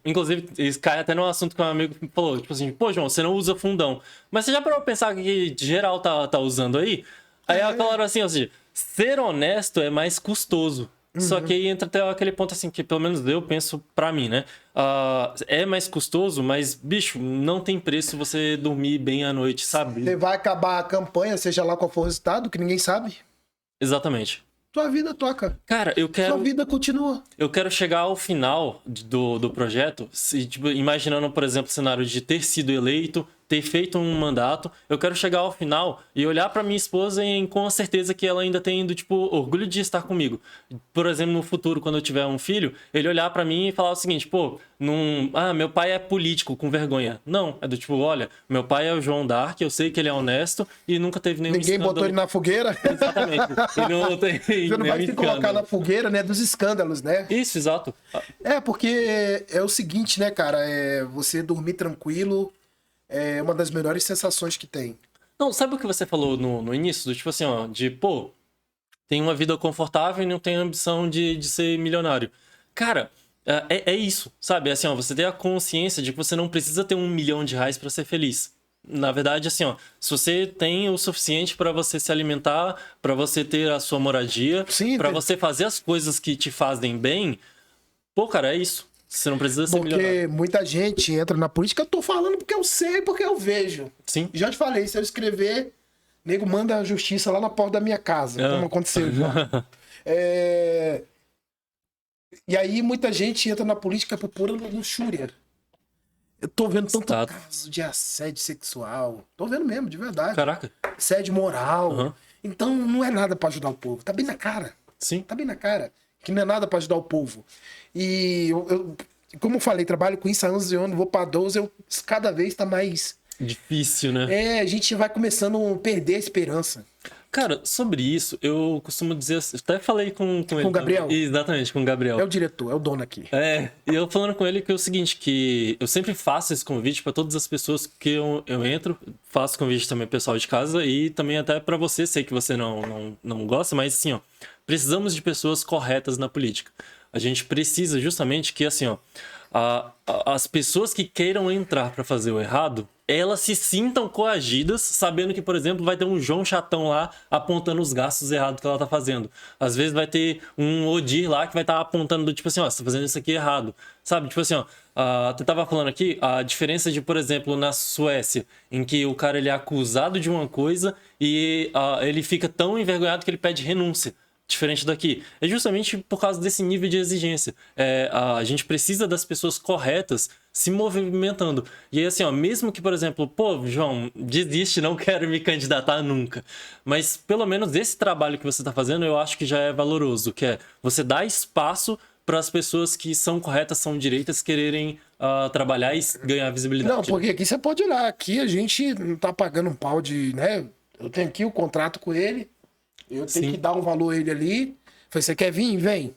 Inclusive, isso cai até num assunto que um amigo falou, tipo assim, pô, João, você não usa fundão. Mas você já parou pra pensar que geral tá usando aí? Aí ela falou assim, ou seja, ser honesto é mais custoso. Só que aí entra até aquele ponto assim, que pelo menos eu penso pra mim, né? É mais custoso, mas, bicho, não tem preço você dormir bem à noite, sabe? Você vai acabar a campanha, seja lá qual for o resultado, que ninguém sabe. Exatamente. Tua vida toca. Cara, Sua vida continua. Eu quero chegar ao final do projeto, tipo, imaginando, por exemplo, o cenário de ter sido eleito, ter feito um mandato. Eu quero chegar ao final e olhar pra minha esposa com a certeza que ela ainda tem, tipo, orgulho de estar comigo. Por exemplo, no futuro, quando eu tiver um filho, ele olhar pra mim e falar o seguinte, pô, meu pai é político, com vergonha. Não, é do tipo, olha, meu pai é o João Dark, eu sei que ele é honesto e nunca teve nenhum Ninguém escândalo. botou ele na fogueira. Exatamente. Ele não tem Você não vai se colocar na fogueira, né, dos escândalos, né? Isso, exato. Porque é o seguinte, né, cara, você dormir tranquilo é uma das melhores sensações que tem. Não, sabe o que você falou no início? Do tipo assim, ó, de, pô, tem uma vida confortável e não tem ambição de ser milionário. Cara, é isso, sabe? Assim, ó, você tem a consciência de que você não precisa ter R$1 milhão pra ser feliz. Na verdade, assim, ó, se você tem o suficiente pra você se alimentar, pra você ter a sua moradia, pra você fazer as coisas que te fazem bem, pô, cara, é isso. Você não precisa ser milionário. Porque muita gente entra na política, eu tô falando porque eu sei, porque eu vejo. Sim. Já te falei, se eu escrever, nego manda a justiça lá na porta da minha casa, como aconteceu já. E aí muita gente entra na política por pura luxúria. Eu tô vendo tanto caso de assédio sexual. Tô vendo mesmo, de verdade. Caraca. Assédio moral. Então não é nada pra ajudar o povo. Tá bem na cara. Sim. Tá bem na cara. Que não é nada pra ajudar o povo. E como eu falei, trabalho com isso há 11 anos, vou pra 12, cada vez tá mais... Difícil, né? A gente vai começando a perder a esperança. Cara, sobre isso, eu costumo dizer... Até falei com ele. Com o Gabriel? Exatamente, com o Gabriel. É o diretor, é o dono aqui. E eu falando com ele que é o seguinte, que eu sempre faço esse convite pra todas as pessoas que eu entro, faço convite também pro pessoal de casa e também até pra você, sei que você não gosta, mas assim, ó, precisamos de pessoas corretas na política. A gente precisa justamente que, assim, ó, as pessoas que queiram entrar pra fazer o errado, elas se sintam coagidas, sabendo que, por exemplo, vai ter um João Chatão lá apontando os gastos errados que ela tá fazendo. Às vezes vai ter um Odir lá que vai estar apontando do tipo assim, ó, você tá fazendo isso aqui errado. Sabe? Tipo assim, ó, tu tava falando aqui a diferença de, por exemplo, na Suécia, em que o cara ele é acusado de uma coisa e ele fica tão envergonhado que ele pede renúncia. Diferente daqui. É justamente por causa desse nível de exigência. A gente precisa das pessoas corretas se movimentando. E aí, assim, ó, mesmo que, por exemplo, pô, João, desiste, não quero me candidatar nunca. Mas, pelo menos, esse trabalho que você está fazendo, eu acho que já é valoroso, que é você dar espaço para as pessoas que são corretas, são direitas, quererem trabalhar e ganhar visibilidade. Não, porque aqui você pode olhar. Aqui a gente não tá pagando um pau de, né? Eu tenho aqui o contrato com ele. Eu tenho que dar um valor a ele ali. Falei, você quer vir? Vem.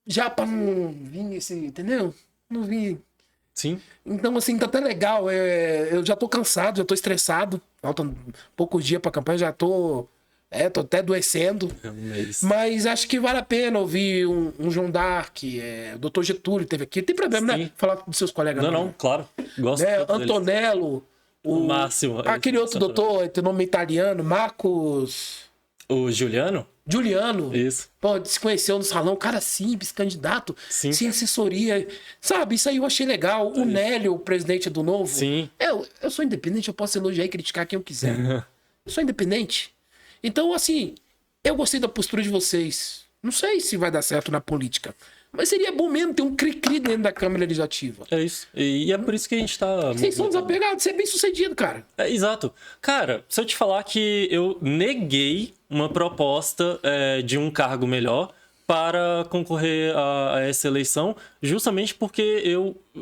Já pra não vir esse, entendeu? Não vir. Sim. Então, assim, tá até legal. Eu já tô cansado, já tô estressado. Faltam poucos dias pra campanha, já tô até adoecendo. Mas acho que vale a pena ouvir um João Dark, o Dr. Getúlio teve aqui. Tem problema, né? Falar dos seus colegas. Não, claro. Gosto Antonello. O Máximo. Aquele outro doutor, tem nome italiano, Marcos... O Juliano? Juliano. Isso. Pô, se conheceu no salão, cara simples, candidato, sem assessoria. Sabe, isso aí eu achei legal. O Nélio, o presidente do Novo. Sim. Eu sou independente, eu posso elogiar e criticar quem eu quiser. Eu sou independente. Então, assim, eu gostei da postura de vocês. Não sei se vai dar certo na política. Mas seria bom mesmo ter um cri-cri dentro da Câmara Legislativa. É isso. E é por isso que a gente tá... Vocês são desapegados, você é bem sucedido, cara. Exato. Cara, se eu te falar que eu neguei uma proposta de um cargo melhor para concorrer a essa eleição, justamente porque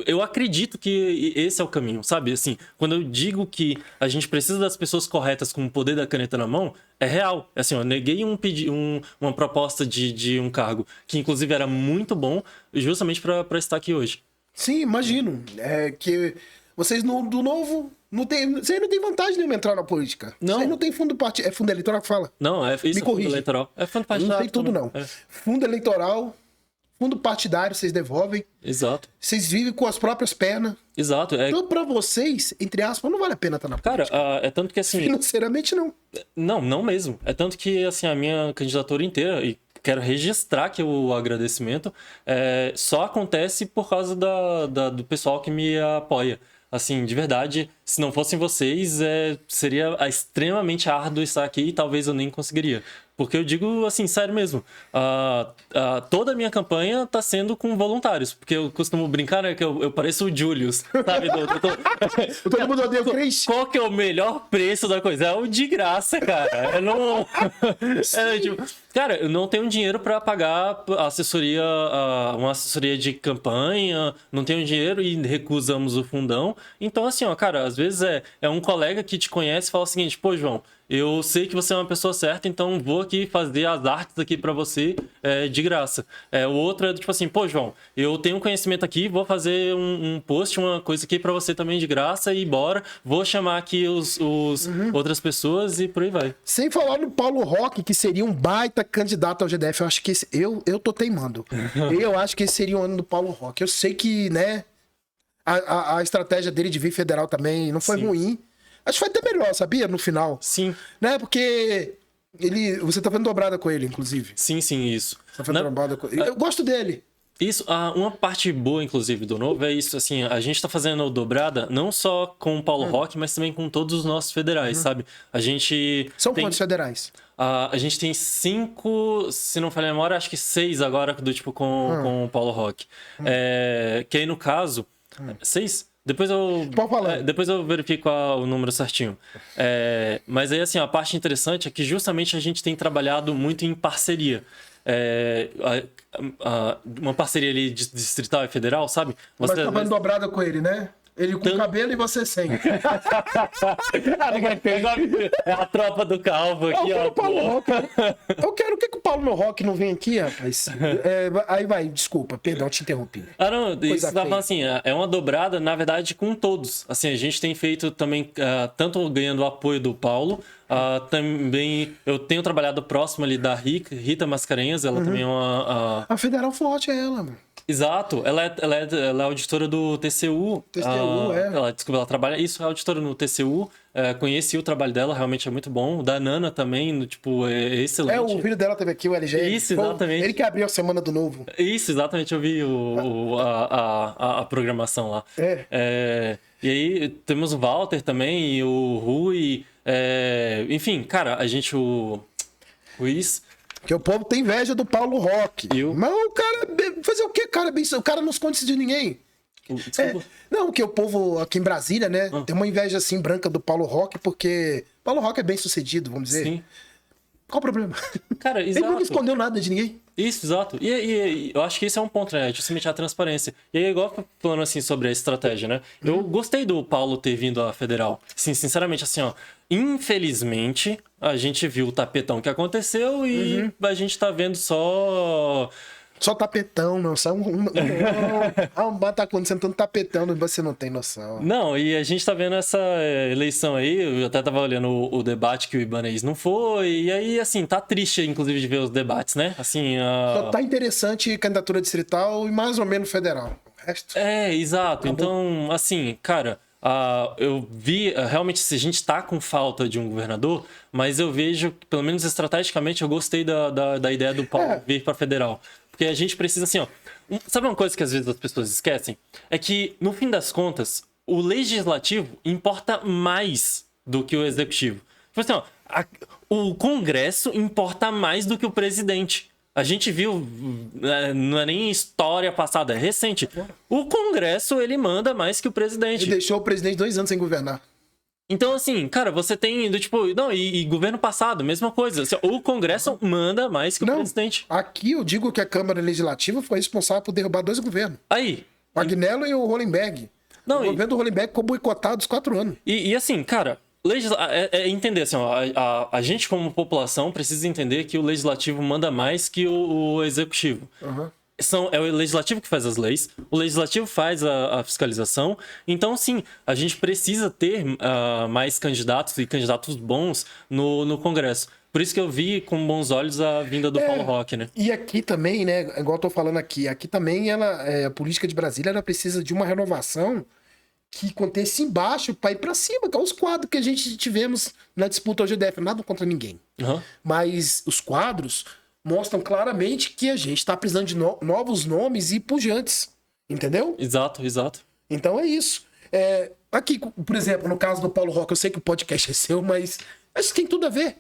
eu acredito que esse é o caminho, sabe? Assim, quando eu digo que a gente precisa das pessoas corretas com o poder da caneta na mão, é real. Assim, eu neguei uma proposta de um cargo que, inclusive, era muito bom, justamente para estar aqui hoje. Sim, imagino. É que vocês do novo... Vocês não tem vantagem nenhuma entrar na política. Não. Vocês não tem fundo partidário. É fundo eleitoral que fala? Não, isso Me é fundo corrige. eleitoral. É fundo partidário. Não sei tudo, não. É. Fundo eleitoral, fundo partidário, vocês devolvem. Exato. Vocês vivem com as próprias pernas. Exato. Então, pra vocês, entre aspas, não vale a pena estar na Cara, política. é tanto que assim... Financeiramente, não. Não mesmo. É tanto que assim, a minha candidatura inteira, e quero registrar que o agradecimento só acontece por causa do pessoal que me apoia. Assim, de verdade, se não fossem vocês, seria extremamente árduo estar aqui e talvez eu nem conseguiria. Porque eu digo assim, sério mesmo, toda a minha campanha tá sendo com voluntários. Porque eu costumo brincar, né, que eu pareço o Julius, sabe? Todo mundo odeia o Chris. Qual que é o melhor preço da coisa? É o de graça, cara. Eu não... cara, eu não tenho dinheiro pra pagar assessoria, uma assessoria de campanha, não tenho dinheiro e recusamos o fundão. Então, assim, ó, cara, às vezes é um colega que te conhece e fala o seguinte, pô, João, eu sei que você é uma pessoa certa, então vou aqui fazer as artes aqui pra você de graça. O outro é tipo assim, pô, João, eu tenho um conhecimento aqui, vou fazer um post, uma coisa aqui pra você também de graça e bora. Vou chamar aqui os outras pessoas e por aí vai. Sem falar no Paulo Roque, que seria um baita candidato ao GDF. Eu acho que eu tô teimando. Eu acho que esse seria o ano do Paulo Roque. Eu sei que, né, a estratégia dele de vir federal também não foi ruim. Acho que foi até melhor, sabia? No final. Sim. Né? Porque você tá fazendo dobrada com ele, inclusive. Sim, isso. Tá fazendo dobrada com ele. Eu gosto dele. Isso, uma parte boa, inclusive, do Novo é isso, assim, a gente tá fazendo dobrada não só com o Paulo Roque, mas também com todos os nossos federais, sabe? A gente São quantos federais? A gente tem 5, se não falha a memória, acho que 6 agora, do tipo, com o Paulo Roque. Que aí, no caso... 6? Depois eu verifico o número certinho. Mas aí, assim, a parte interessante é que justamente a gente tem trabalhado muito em parceria. Uma parceria ali de distrital e federal, sabe? Mas tá fazendo dobrada com ele, né? Ele com cabelo e você sem. É a tropa do Calvo aqui, ó. Eu quero que o Paulo Roque não vem aqui, rapaz. Aí vai, desculpa, perdão, te interrompi. Não, isso tá falando assim, é uma dobrada, na verdade, com todos. Assim, a gente tem feito também, tanto ganhando o apoio do Paulo, também eu tenho trabalhado próximo ali da Rita Mascarenhas, ela também é uma... A Federal Forte é ela, mano. Exato, ela é auditora do TCU. Ela trabalha. Isso, é auditora no TCU. Conheci o trabalho dela, realmente é muito bom. O da Nana também, tipo, é excelente. O filho dela teve aqui, o LG. Isso, exatamente. Ele que abriu a Semana do Novo. Isso, exatamente, eu vi a programação lá. E aí temos o Walter também, e o Rui. Enfim, cara, a gente. O Ruiz. Porque o povo tem inveja do Paulo Roque. Mas o cara... Fazer o quê, cara? O cara não esconde isso de ninguém. Não, que o povo aqui em Brasília, né? Tem uma inveja, assim, branca do Paulo Roque, porque... Paulo Roque é bem sucedido, vamos dizer. Sim. Qual o problema? Cara, exato. Ele nunca escondeu nada de ninguém. Isso, exato. E eu acho que esse é um ponto, né? Justamente a transparência. E aí, igual falando assim sobre a estratégia, né? Eu gostei do Paulo ter vindo à Federal. Sim, sinceramente, assim, ó. Infelizmente, a gente viu o tapetão que aconteceu e a gente tá vendo só... Só tapetão, não. Só tá acontecendo tanto tapetão, você não tem noção. Não, e a gente tá vendo essa eleição aí, eu até tava olhando o debate que o Ibanez não foi, e aí, assim, tá triste, inclusive, de ver os debates, né? Assim, Só tá interessante candidatura distrital e mais ou menos federal. O resto... exato. Então, assim, cara... eu vi, realmente, se a gente tá com falta de um governador, mas eu vejo, pelo menos estrategicamente, eu gostei da ideia do Paulo vir para federal. Porque a gente precisa, assim, ó... Sabe uma coisa que às vezes as pessoas esquecem? É que, no fim das contas, o legislativo importa mais do que o executivo. Tipo assim, ó, o Congresso importa mais do que o presidente. A gente viu, não é nem história passada, é recente. O Congresso, ele manda mais que o presidente. Ele deixou o presidente 2 anos sem governar. Então, assim, cara, você tem do tipo. Não, e governo passado, mesma coisa. Assim, o Congresso manda mais que o presidente. Aqui eu digo que a Câmara Legislativa foi responsável por derrubar 2 governos. Aí. O Agnello e o Hollenberg. Não, o governo do Hollenberg ficou boicotado os 4 anos. E assim, cara, entender assim, ó, a gente como população precisa entender que o legislativo manda mais que o executivo. Uhum. É o legislativo que faz as leis, o legislativo faz a fiscalização. Então, sim, a gente precisa ter mais candidatos e candidatos bons no Congresso. Por isso que eu vi com bons olhos a vinda do Paulo Roque, né? E aqui também, né, igual eu tô falando aqui também a política de Brasília, ela precisa de uma renovação que aconteça embaixo para ir para cima, que é os quadros que a gente tivemos na disputa ao GDF. Nada contra ninguém. Uhum. Mas os quadros mostram claramente que a gente está precisando de novos nomes e pujantes. Entendeu? Exato. Então é isso. Aqui, por exemplo, no caso do Paulo Roque, eu sei que o podcast é seu, mas acho que tem tudo a ver.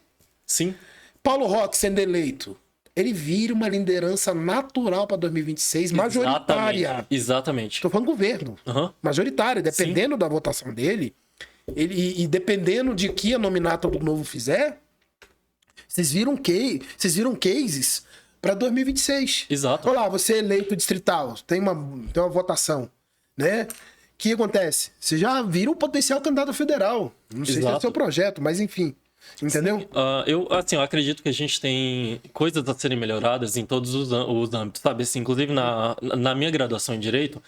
Sim. Paulo Roque sendo eleito, ele vira uma liderança natural para 2026, majoritária. Exatamente. Estou falando governo. Uhum. Majoritária, dependendo da votação dele, e dependendo de que a nominata do Novo fizer, vocês viram cases para 2026. Exato. Olha lá, você é eleito distrital, tem uma votação, né? O que acontece? Você já vira um potencial candidato federal. Não sei se é o seu projeto, mas enfim. Entendeu? Eu acredito que a gente tem coisas a serem melhoradas em todos os âmbitos, sabe? Assim, inclusive, na minha graduação em Direito,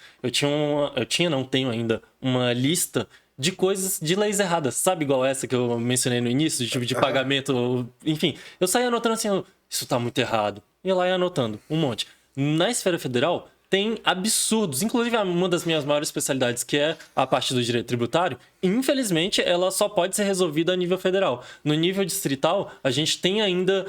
não tenho ainda, uma lista de coisas, de leis erradas, sabe? Igual essa que eu mencionei no início, de tipo de pagamento, enfim. Eu saí anotando assim, isso tá muito errado. E lá ia anotando, um monte. Na esfera federal, tem absurdos. Inclusive, uma das minhas maiores especialidades, que é a parte do direito tributário, infelizmente, ela só pode ser resolvida a nível federal. No nível distrital, a gente tem ainda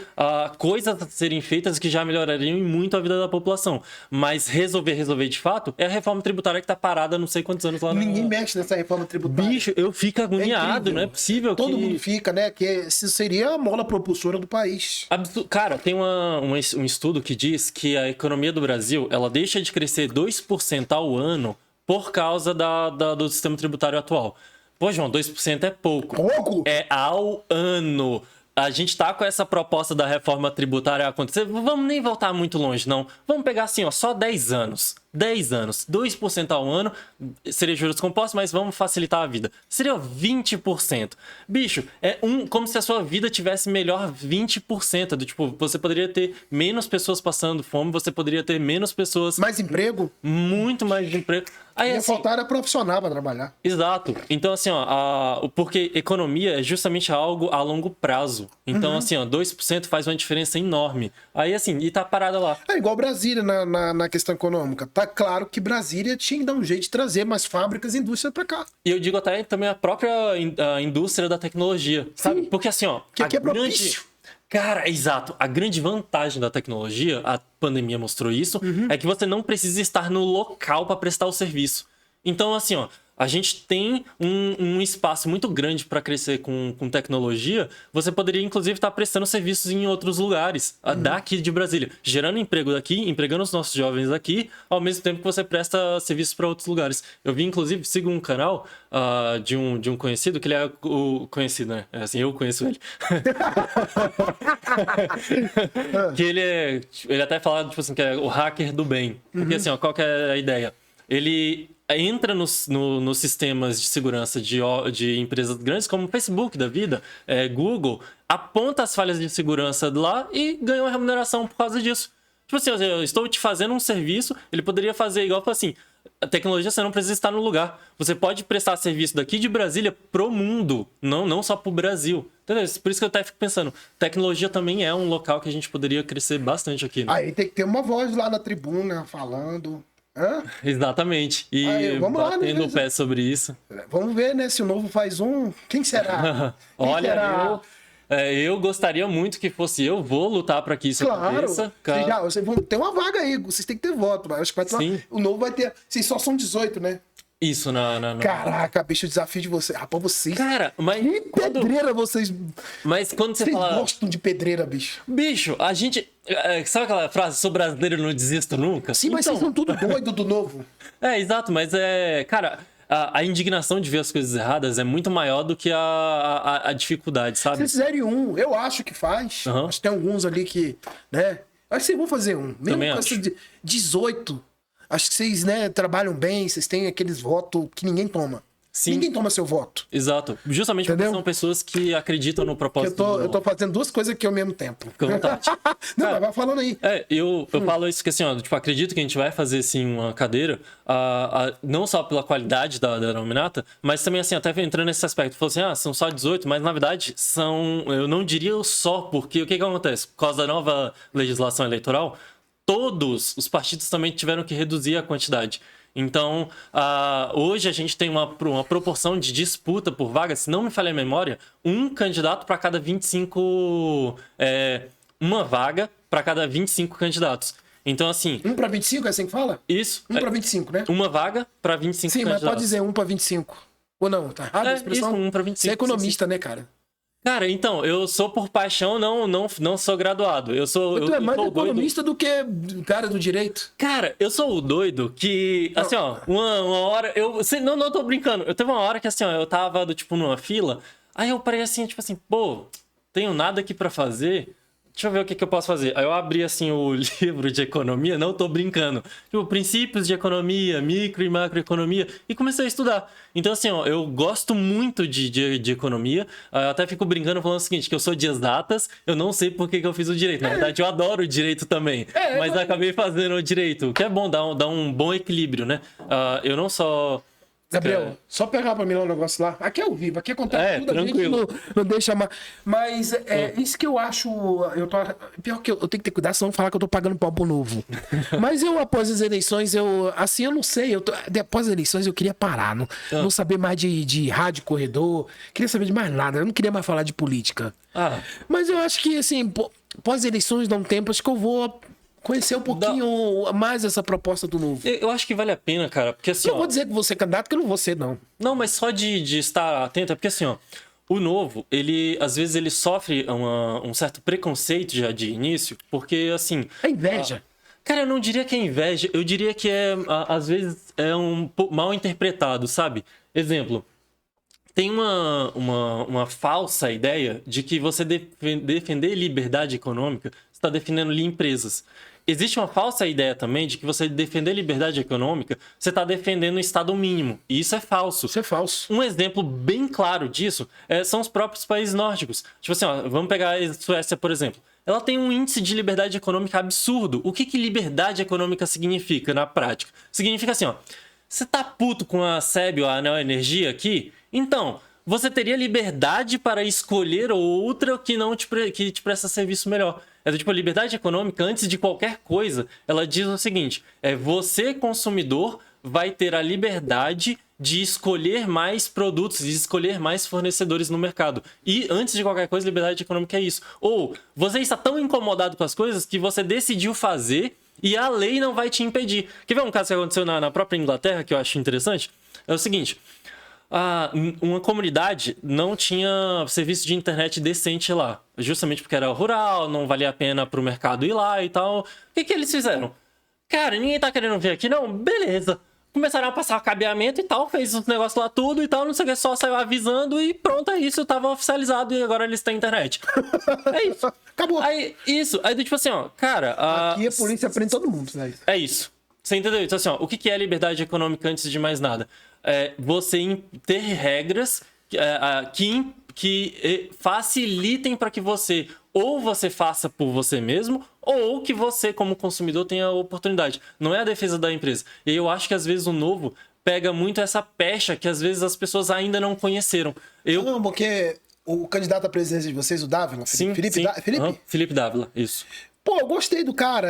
coisas a serem feitas que já melhorariam muito a vida da população. Mas resolver de fato, é a reforma tributária que tá parada há não sei quantos anos lá. Ninguém mexe nessa reforma tributária. Bicho, eu fico agoniado, não é possível. Todo mundo fica, né? Que isso seria a mola propulsora do país. Cara, tem um estudo que diz que a economia do Brasil, ela deixa de crescer 2% ao ano por causa do sistema tributário atual. Pô, João, 2% é pouco. Pouco? É ao ano. A gente tá com essa proposta da reforma tributária acontecer. Vamos nem voltar muito longe, não. Vamos pegar assim, ó, só 10 anos. 10 anos. 2% ao ano seria juros compostos, mas vamos facilitar a vida. Seria 20%. Bicho, como se a sua vida tivesse melhor 20%. Tipo, você poderia ter menos pessoas passando fome, você poderia ter menos pessoas... Mais emprego? Muito mais emprego. Aí, ia faltar profissional para trabalhar. Exato. Então, assim, ó, porque economia é justamente algo a longo prazo. Então, assim, ó, 2% faz uma diferença enorme. Aí, assim, e tá parada lá. É igual Brasília na questão econômica. Tá claro que Brasília tinha que dar um jeito de trazer mais fábricas e indústria para cá. E eu digo até também a própria indústria da tecnologia, sabe? Porque, assim, ó... Que aqui é propício. Cara, exato. A grande vantagem da tecnologia, a pandemia mostrou isso, é que você não precisa estar no local para prestar o serviço. Então, assim, ó, a gente tem um espaço muito grande para crescer com tecnologia. Você poderia, inclusive, estar prestando serviços em outros lugares, daqui de Brasília. Gerando emprego daqui, empregando os nossos jovens aqui, ao mesmo tempo que você presta serviços para outros lugares. Eu vi, inclusive, sigo um canal de um conhecido, que ele é o conhecido, né? É assim, eu conheço ele. Que ele até fala, tipo assim, que é o hacker do bem. Porque, assim, ó, qual que é a ideia? Ele entra nos sistemas de segurança de empresas grandes como o Facebook da vida, Google, aponta as falhas de segurança lá e ganha uma remuneração por causa disso. Tipo assim, eu estou te fazendo um serviço, ele poderia fazer igual assim, a tecnologia você não precisa estar no lugar. Você pode prestar serviço daqui de Brasília pro mundo, não só pro Brasil. Entendeu? Por isso que eu até fico pensando, tecnologia também é um local que a gente poderia crescer bastante aqui. Né? Aí tem que ter uma voz lá na tribuna falando... Hã? Exatamente. E vamos batendo lá, né? o pé sobre isso. Vamos ver, né? Se o Novo faz um. Quem será? Olha, eu gostaria muito que fosse eu. Vou lutar para que isso aconteça. Claro. Vocês vão ter uma vaga aí. Vocês têm que ter voto. Mas acho que vai ter o Novo vai ter... Vocês só são 18, né? Isso, não. Caraca, bicho, o desafio de vocês. Rapaz, vocês... Cara, mas... Que pedreira vocês... Mas quando você fala... Vocês gostam de pedreira, bicho. Bicho, a gente... Sabe aquela frase, sou brasileiro, não desisto nunca? Sim, mas vocês são tudo doido do Novo. Exato, mas cara... a indignação de ver as coisas erradas é muito maior do que a dificuldade, sabe? Se fizerem um, eu acho que faz. Acho que tem alguns ali que, né? Acho que vocês vão fazer um. Mesmo Também com acho. essa de 18. Acho que vocês, né, trabalham bem, vocês têm aqueles votos que ninguém toma. Sim. Ninguém toma seu voto. Exato. Justamente porque Entendeu? são pessoas que acreditam no propósito. Eu tô fazendo duas coisas aqui ao mesmo tempo. Fica à vontade. Não, mas vai falando aí. Eu falo isso que assim, ó, tipo, acredito que a gente vai fazer sim uma cadeira, não só pela qualidade da nominata, mas também assim, até entrando nesse aspecto, falou assim, são só 18, mas na verdade são, eu não diria só, porque o que acontece? Por causa da nova legislação eleitoral, todos os partidos também tiveram que reduzir a quantidade. Então, hoje a gente tem uma proporção de disputa por vagas, se não me falha a memória, um candidato para cada 25... uma vaga para cada 25 candidatos. Então, assim... 1 para 25, é assim que fala? Isso. 1 para 25, né? Uma vaga para 25 Sim, candidatos. mas pode dizer 1 para 25. Ou não? Tá errado a expressão? Isso, 1 para 25. Você é economista, sim. né, cara? Cara, então, eu sou por paixão, não sou graduado. Eu sou... Tu é mais sou economista do que cara do direito. Cara, eu sou o doido que, assim, ó, uma hora, não tô brincando, eu teve uma hora que, assim, ó, eu tava, tipo, numa fila, aí eu parei assim, tipo assim, pô, tenho nada aqui pra fazer, deixa eu ver o que eu posso fazer. Aí eu abri, assim, o livro de economia, não tô brincando, tipo, princípios de economia, micro e macroeconomia, e comecei a estudar. Então, assim, ó, eu gosto muito de economia, eu até fico brincando falando o seguinte, que eu sou de exatas, eu não sei por que eu fiz o direito. Na verdade, eu adoro o direito também, mas acabei fazendo o direito, que é bom, dá um bom equilíbrio, né? Eu não só... Gabriel, só pegar pra mim lá o negócio lá. Aqui é ao vivo, aqui acontece tudo, tranquilo. a gente não deixa mais. Mas isso que eu acho. Pior que eu tenho que ter cuidado, senão falar que eu tô pagando pau pro novo. Mas após as eleições, eu não sei. Após as eleições, eu queria parar. Não saber mais de rádio, corredor. Queria saber de mais nada. Eu não queria mais falar de política. Mas eu acho que, assim, pós eleições, dá um tempo, acho que eu vou conhecer um pouquinho mais essa proposta do novo. Eu acho que vale a pena, cara, porque assim... Não vou dizer que vou ser candidato, que eu não vou ser, não. Não, mas só de estar atento, é porque assim, ó, o novo, às vezes ele sofre um certo preconceito já de início, porque assim... É inveja. Cara, eu não diria que é inveja, eu diria que às vezes é mal interpretado, sabe? Exemplo, tem uma falsa ideia de que você defender liberdade econômica, você está defendendo empresas. Existe uma falsa ideia também de que você defender liberdade econômica, você está defendendo o Estado mínimo. E isso é falso. Isso é falso. Um exemplo bem claro disso são os próprios países nórdicos. Tipo assim, ó, vamos pegar a Suécia, por exemplo. Ela tem um índice de liberdade econômica absurdo. O que liberdade econômica significa na prática? Significa assim, ó, você tá puto com a SEB ou a Anel Energia aqui? Então, você teria liberdade para escolher outra que te presta serviço melhor. Tipo, a liberdade econômica, antes de qualquer coisa, ela diz o seguinte, você, consumidor, vai ter a liberdade de escolher mais produtos, de escolher mais fornecedores no mercado. E, antes de qualquer coisa, liberdade econômica é isso. Ou, você está tão incomodado com as coisas que você decidiu fazer e a lei não vai te impedir. Quer ver um caso que aconteceu na própria Inglaterra, que eu acho interessante? É o seguinte... uma comunidade não tinha serviço de internet decente lá. Justamente porque era rural, não valia a pena pro mercado ir lá e tal. O que eles fizeram? Cara, ninguém tá querendo vir aqui, não? Beleza. Começaram a passar o cabeamento e tal, fez os negócios lá tudo e tal, não sei o que, só saiu avisando e pronto, é isso, tava oficializado e agora eles têm internet. É isso. Acabou. Aí, tipo assim, ó, cara... Aqui a polícia prende todo mundo, né? É isso. Você entendeu? Então, assim, ó, o que é liberdade econômica antes de mais nada? Você ter regras que facilitem para que você faça por você mesmo ou que você, como consumidor, tenha a oportunidade. Não é a defesa da empresa. E eu acho que, às vezes, o novo pega muito essa pecha que, às vezes, as pessoas ainda não conheceram. Não, porque o candidato à presidência de vocês, o Dávila, Felipe? Felipe Dávila, isso. Pô, eu gostei do cara.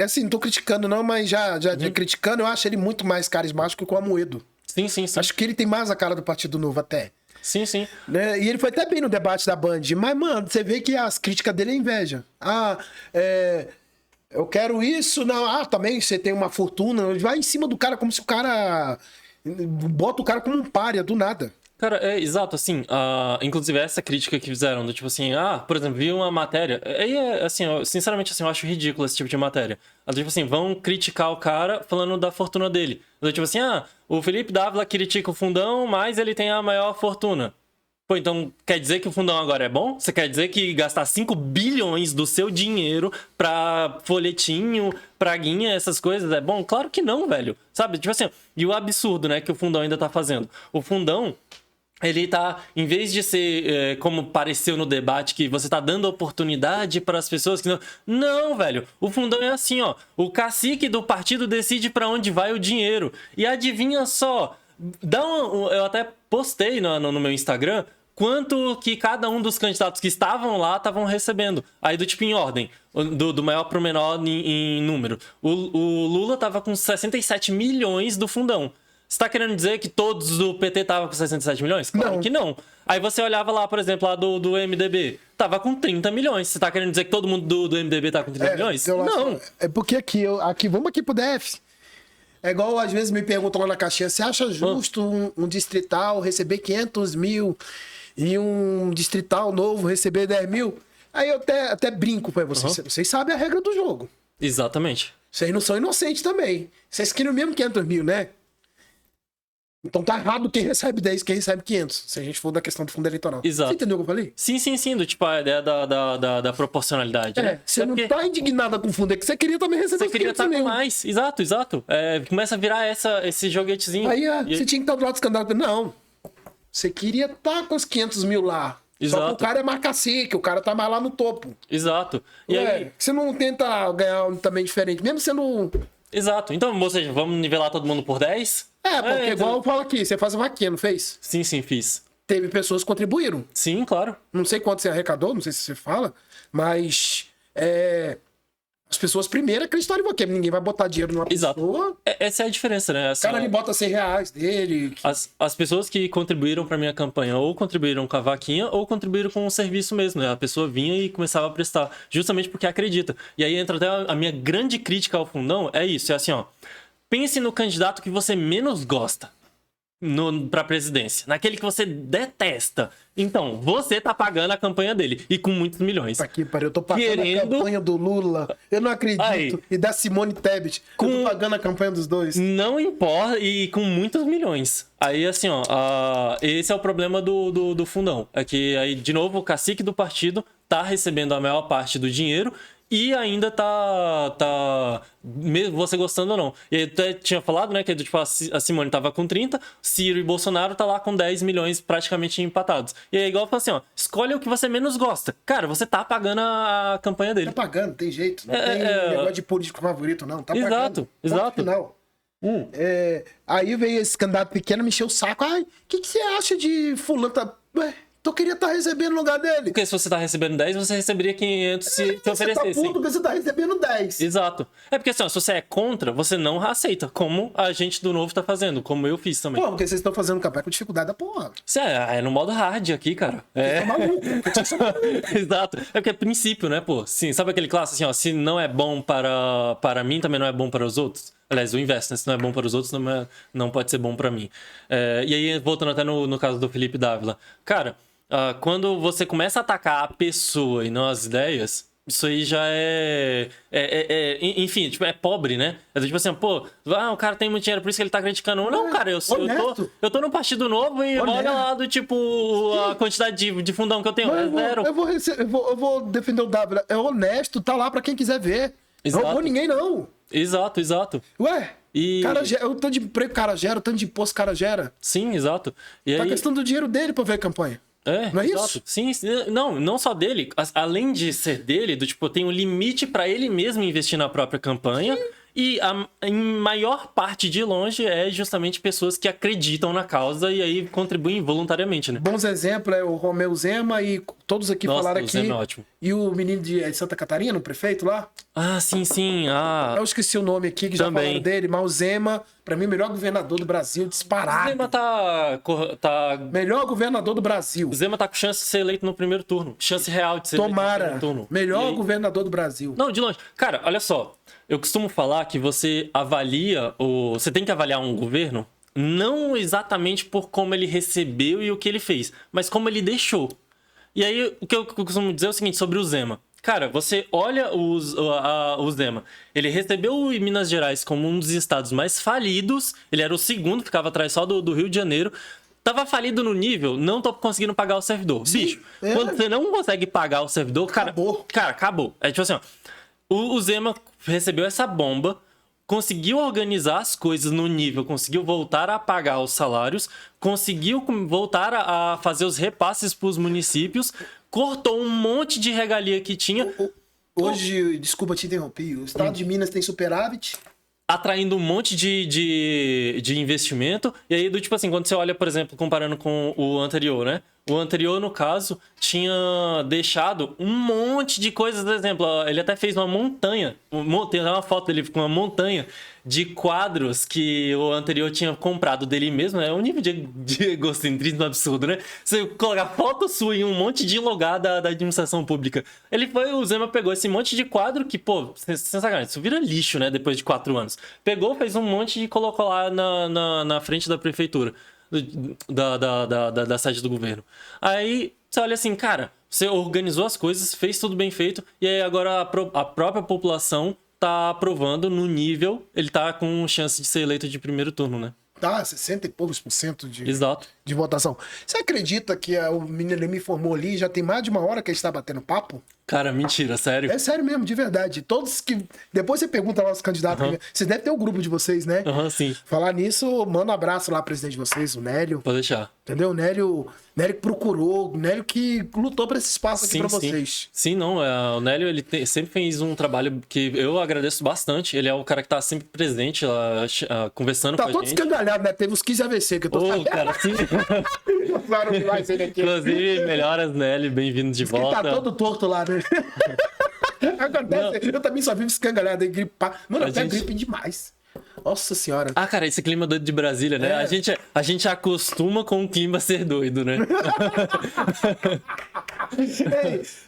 Assim, não tô criticando não, mas já criticando, eu acho ele muito mais carismático que o Amoedo. Sim. Acho que ele tem mais a cara do Partido Novo até. Sim. Né? E ele foi até bem no debate da Band. Mas, mano, você vê que as críticas dele é inveja. Eu quero isso. Não, também você tem uma fortuna. Vai em cima do cara como se o cara... Bota o cara como um pária, do nada. Cara, exato, assim, inclusive essa crítica que fizeram, do tipo assim, por exemplo, vi uma matéria, aí assim, sinceramente, assim, eu acho ridículo esse tipo de matéria. Tipo assim, vão criticar o cara falando da fortuna dele. Do tipo assim, o Felipe Dávila critica o fundão, mas ele tem a maior fortuna. Pô, então quer dizer que o fundão agora é bom? Você quer dizer que gastar 5 bilhões do seu dinheiro pra folhetinho, praguinha, essas coisas é bom? Claro que não, velho. Sabe? Tipo assim, e o absurdo, né, que o fundão ainda tá fazendo. O fundão, ele tá, em vez de ser, como pareceu no debate, que você tá dando oportunidade para as pessoas que não... Não, velho. O fundão é assim, ó. O cacique do partido decide para onde vai o dinheiro. E adivinha só, eu até postei no meu Instagram quanto que cada um dos candidatos que estavam lá estavam recebendo. Aí do tipo em ordem, do maior pro menor em número. O Lula tava com 67 milhões do fundão. Você tá querendo dizer que todos do PT estavam com 67 milhões? Claro que não. Aí você olhava lá, por exemplo, lá do MDB. Tava com 30 milhões. Você tá querendo dizer que todo mundo do MDB tá com 30 milhões? Não. É porque vamos aqui pro DF. É igual, às vezes, me perguntam lá na caixinha, você acha justo um distrital receber 500 mil e um distrital novo receber 10 mil? Aí eu até brinco pra vocês. Vocês sabem a regra do jogo. Exatamente. Vocês não são inocentes também. Vocês queriam mesmo 500 mil, né? Então tá errado quem recebe 10 e quem recebe 500, se a gente for da questão do fundo eleitoral. Exato. Você entendeu o que eu falei? Sim. Do tipo, a ideia da proporcionalidade, né? Você não tá indignada com o fundo, é que você queria também receber Você queria estar com mais. Exato. Começa a virar esse joguetezinho. Aí você tinha que estar do lado dos candidatos. Não. Você queria estar com os 500 mil lá. Exato. Só que o cara é marca-seca, o cara tá mais lá no topo. Exato. E aí... Você não tenta ganhar também diferente, mesmo sendo... Exato. Então, ou seja, vamos nivelar todo mundo por 10? Porque igual eu falo aqui, você faz a vaquinha, não fez? Sim, fiz. Teve pessoas que contribuíram. Sim, claro. Não sei quanto você arrecadou, não sei se você fala, mas as pessoas primeiro acreditaram em você. Ninguém vai botar dinheiro numa pessoa. Essa é a diferença, né? O cara ali bota 100 reais dele. As pessoas que contribuíram pra minha campanha ou contribuíram com a vaquinha ou contribuíram com o serviço mesmo, né? A pessoa vinha e começava a prestar, justamente porque acredita. E aí entra até a minha grande crítica ao fundão, é isso, é assim, ó. Pense no candidato que você menos gosta pra presidência, naquele que você detesta. Então, você tá pagando a campanha dele, e com muitos milhões. Aqui, eu tô pagando a campanha do Lula, eu não acredito. Aí, e da Simone Tebet, eu tô pagando a campanha dos dois. Não importa, e com muitos milhões. Aí, assim, ó, esse é o problema do fundão. É que, aí, de novo, o cacique do partido tá recebendo a maior parte do dinheiro e ainda tá mesmo você gostando ou não. E aí, até tinha falado, né, que tipo, a Simone tava com 30, Ciro e Bolsonaro tá lá com 10 milhões praticamente empatados. E aí, igual eu falo assim, ó, escolhe o que você menos gosta. Cara, você tá pagando a campanha dele. Tá pagando, tem jeito. Não tem negócio de político favorito, não. Tá pagando. Exato. Final. Aí veio esse candidato pequeno, me encheu o saco. Ai, o que você acha de fulano? Eu queria estar recebendo no lugar dele. Porque se você tá recebendo 10, você receberia 500 se te oferecesse. Você tá puto porque você tá recebendo 10. Exato. É porque assim, ó, se você é contra, você não aceita, como a gente do Novo tá fazendo, como eu fiz também. Pô, porque vocês estão fazendo campanha com dificuldade da porra. Você é no modo hard aqui, cara. Você tá maluco. Exato. É porque é princípio, né, pô? Sim, sabe aquele clássico assim, ó, se não é bom para mim, também não é bom para os outros? Aliás, o inverso, né? Se não é bom para os outros, não pode ser bom para mim. E aí, voltando até no caso do Felipe Dávila. Cara, quando você começa a atacar a pessoa e não as ideias, isso aí já enfim, tipo, é pobre, né? É tipo assim, pô, o cara tem muito dinheiro, por isso que ele tá criticando. Não, cara, eu tô no Partido Novo e olha lá do tipo, a quantidade de fundão que eu tenho. Zero. Eu vou defender o Dávila. É honesto, tá lá pra quem quiser ver. Exato. Não roubou ninguém, não. Exato. Ué, o tanto de emprego o cara gera, o tanto de imposto o cara gera. Sim, exato. E tá aí... questão do dinheiro dele pra ver a campanha. Não é exato. isso? Sim, não só dele. Além de ser dele, do tipo, tem um limite pra ele mesmo investir na própria campanha. Sim. E em maior parte de longe é justamente pessoas que acreditam na causa e aí contribuem voluntariamente, né? Bons exemplos é o Romeu Zema e todos aqui falaram aqui. Zema é ótimo. E o menino de Santa Catarina, o prefeito lá? Sim. Eu esqueci o nome aqui, que já falaram dele, mas o Zema, pra mim, o melhor governador do Brasil, disparado. O Zema tá... Melhor governador do Brasil. O Zema tá com chance de ser eleito no primeiro turno. Chance real de ser eleito no primeiro turno. Melhor governador do Brasil. Não, de longe. Cara, olha só. Eu costumo falar que você avalia você tem que avaliar um governo Não exatamente por como ele recebeu e o que ele fez, mas como ele deixou. E aí, o que eu costumo dizer é o seguinte sobre o Zema. Cara, você olha o Zema. Ele recebeu Minas Gerais como um dos estados mais falidos. Ele era o segundo, ficava atrás só do Rio de Janeiro. Tava falido no nível, não tô conseguindo pagar o servidor. Sim, Bicho, quando você não consegue pagar o servidor, Acabou. Cara, acabou. É tipo assim, ó. O Zema recebeu essa bomba, conseguiu organizar as coisas no nível, conseguiu voltar a pagar os salários, conseguiu voltar a fazer os repasses para os municípios, cortou um monte de regalia que tinha. Hoje, desculpa te interromper, o estado de Minas tem superávit. Atraindo um monte de investimento. E aí, do tipo assim, quando você olha, por exemplo, comparando com o anterior, né? O anterior, no caso, tinha deixado um monte de coisas. Por exemplo, ele até fez uma montanha. Tem uma foto dele com uma montanha de quadros que o anterior tinha comprado dele mesmo. É um nível de egocentrismo absurdo, né? Você colocar foto sua em um monte de lugar da administração pública. O Zema pegou esse monte de quadro que, pô, sem sacanagem, isso vira lixo, né? Depois de 4 anos. Pegou, fez um monte e colocou lá na frente da prefeitura. Da sede do governo. Aí você olha assim, cara, você organizou as coisas, fez tudo bem feito, e aí agora a própria população tá aprovando no nível, ele tá com chance de ser eleito de primeiro turno, né? Tá, 60 e poucos por cento Exato. de votação. Você acredita que o menino me informou ali, já tem mais de uma hora que a gente tá batendo papo? Cara, mentira, sério. É sério mesmo, de verdade. Todos que... Depois você pergunta lá aos candidatos. Você deve ter o grupo de vocês, né? Sim. Falar nisso, manda um abraço lá, presidente de vocês, o Nélio. Pode deixar. Entendeu? O Nélio que procurou, o Nélio que lutou por esse espaço aqui pra vocês. Sim, não. O Nélio, ele sempre fez um trabalho que eu agradeço bastante. Ele é o cara que tá sempre presente, conversando com a gente. Tá todo escangalhado, né? Teve uns 15 AVC que eu tô sabendo. Cara, sim. Inclusive, melhoras, Nélio. Bem-vindo de volta. Ele tá todo torto lá, né? Acontece. Eu também só vivo escangalhado e gripar. Mano, eu pego gripe demais. Nossa senhora. Cara, esse clima doido de Brasília, né? A gente acostuma com o clima ser doido, né?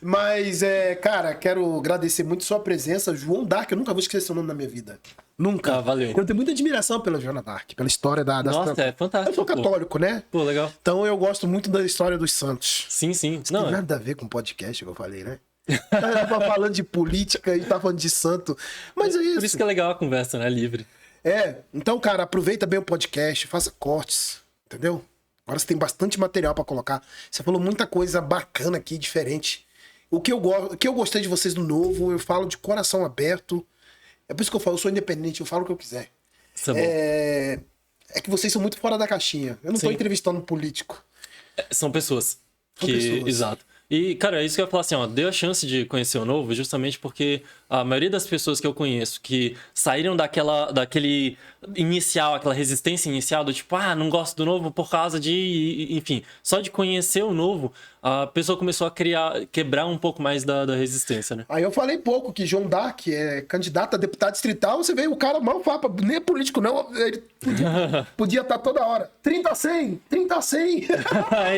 Mas, cara, quero agradecer muito sua presença. João Dark, eu nunca vou esquecer seu nome na minha vida. Nunca. Valeu. Eu tenho muita admiração pela Joana Dark, pela história da Nossa, é fantástico. Eu sou católico, né? Pô, legal. Então eu gosto muito da história dos santos. Sim. Não tem nada a ver com podcast, que eu falei, né? Tava falando de política e tava falando de santo. Mas é isso. Por isso que é legal a conversa, né? Livre. Então, cara, aproveita bem o podcast, faça cortes, entendeu? Agora você tem bastante material pra colocar. Você falou muita coisa bacana aqui, diferente. O que eu gostei de vocês do novo, eu falo de coração aberto. É por isso que eu falo, eu sou independente, eu falo o que eu quiser. Isso é bom. É que vocês são muito fora da caixinha. Eu não tô entrevistando um político. São pessoas. Pessoas. Exato. E, cara, é isso que eu ia falar assim, ó, deu a chance de conhecer o novo justamente porque a maioria das pessoas que eu conheço que saíram daquele inicial, aquela resistência inicial do tipo, não gosto do novo por causa de... Enfim, só de conhecer o novo, a pessoa começou a quebrar um pouco mais da resistência, né? Aí eu falei pouco que João Dark é candidato a deputado distrital, você vê o cara mal fala, nem é político não, ele podia estar toda hora. 30 a 100, 30 a 100.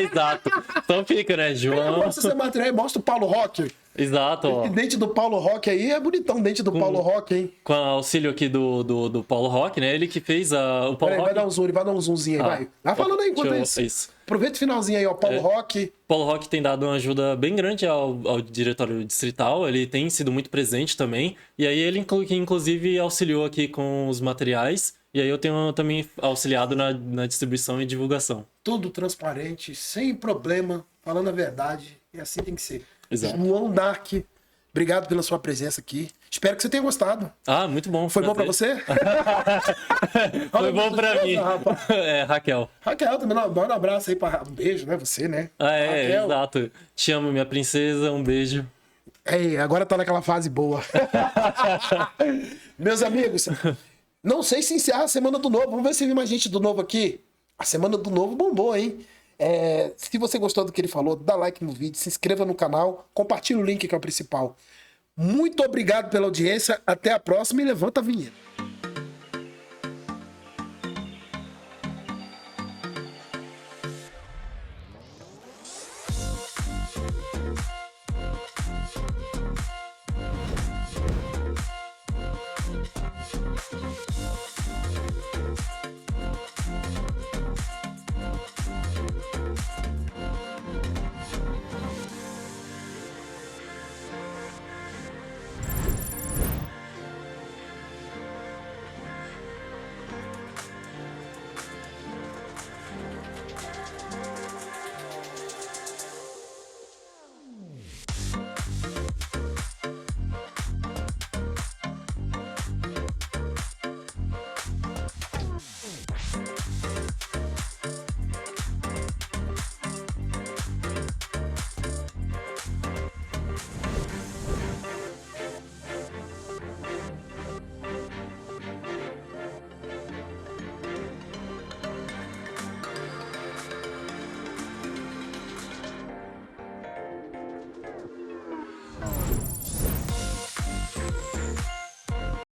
Exato. Então fica, né, João? Mostra esse material, mostra o Paulo Roque. Exato. O dente do Paulo Roque aí é bonitão, o dente do Paulo Roque, hein? Com o auxílio aqui do Paulo Roque, né? Ele que fez o Paulo Roque. Vai dar um zoomzinho aí, vai. Vai falando aí enquanto isso. Aproveita o finalzinho aí, ó, Paulo Roque. Paulo Roque tem dado uma ajuda bem grande ao diretório distrital, ele tem sido muito presente também, e aí ele inclusive auxiliou aqui com os materiais, e aí eu tenho também auxiliado na distribuição e divulgação. Tudo transparente, sem problema, falando a verdade, e assim tem que ser. Exato. João Dark, obrigado pela sua presença aqui. Espero que você tenha gostado. Muito bom. Foi bom pra você? Foi bom pra mim. Raquel. Raquel, também dá um abraço aí, um beijo, né? Você, né? Raquel. Exato. Te amo, minha princesa, um beijo. Agora tá naquela fase boa. Meus amigos, não sei se encerrar a Semana do Novo. Vamos ver se vem mais gente do Novo aqui. A Semana do Novo bombou, hein? Se você gostou do que ele falou, dá like no vídeo, se inscreva no canal, compartilha o link que é o principal. Muito obrigado pela audiência, até a próxima e levanta a vinheta.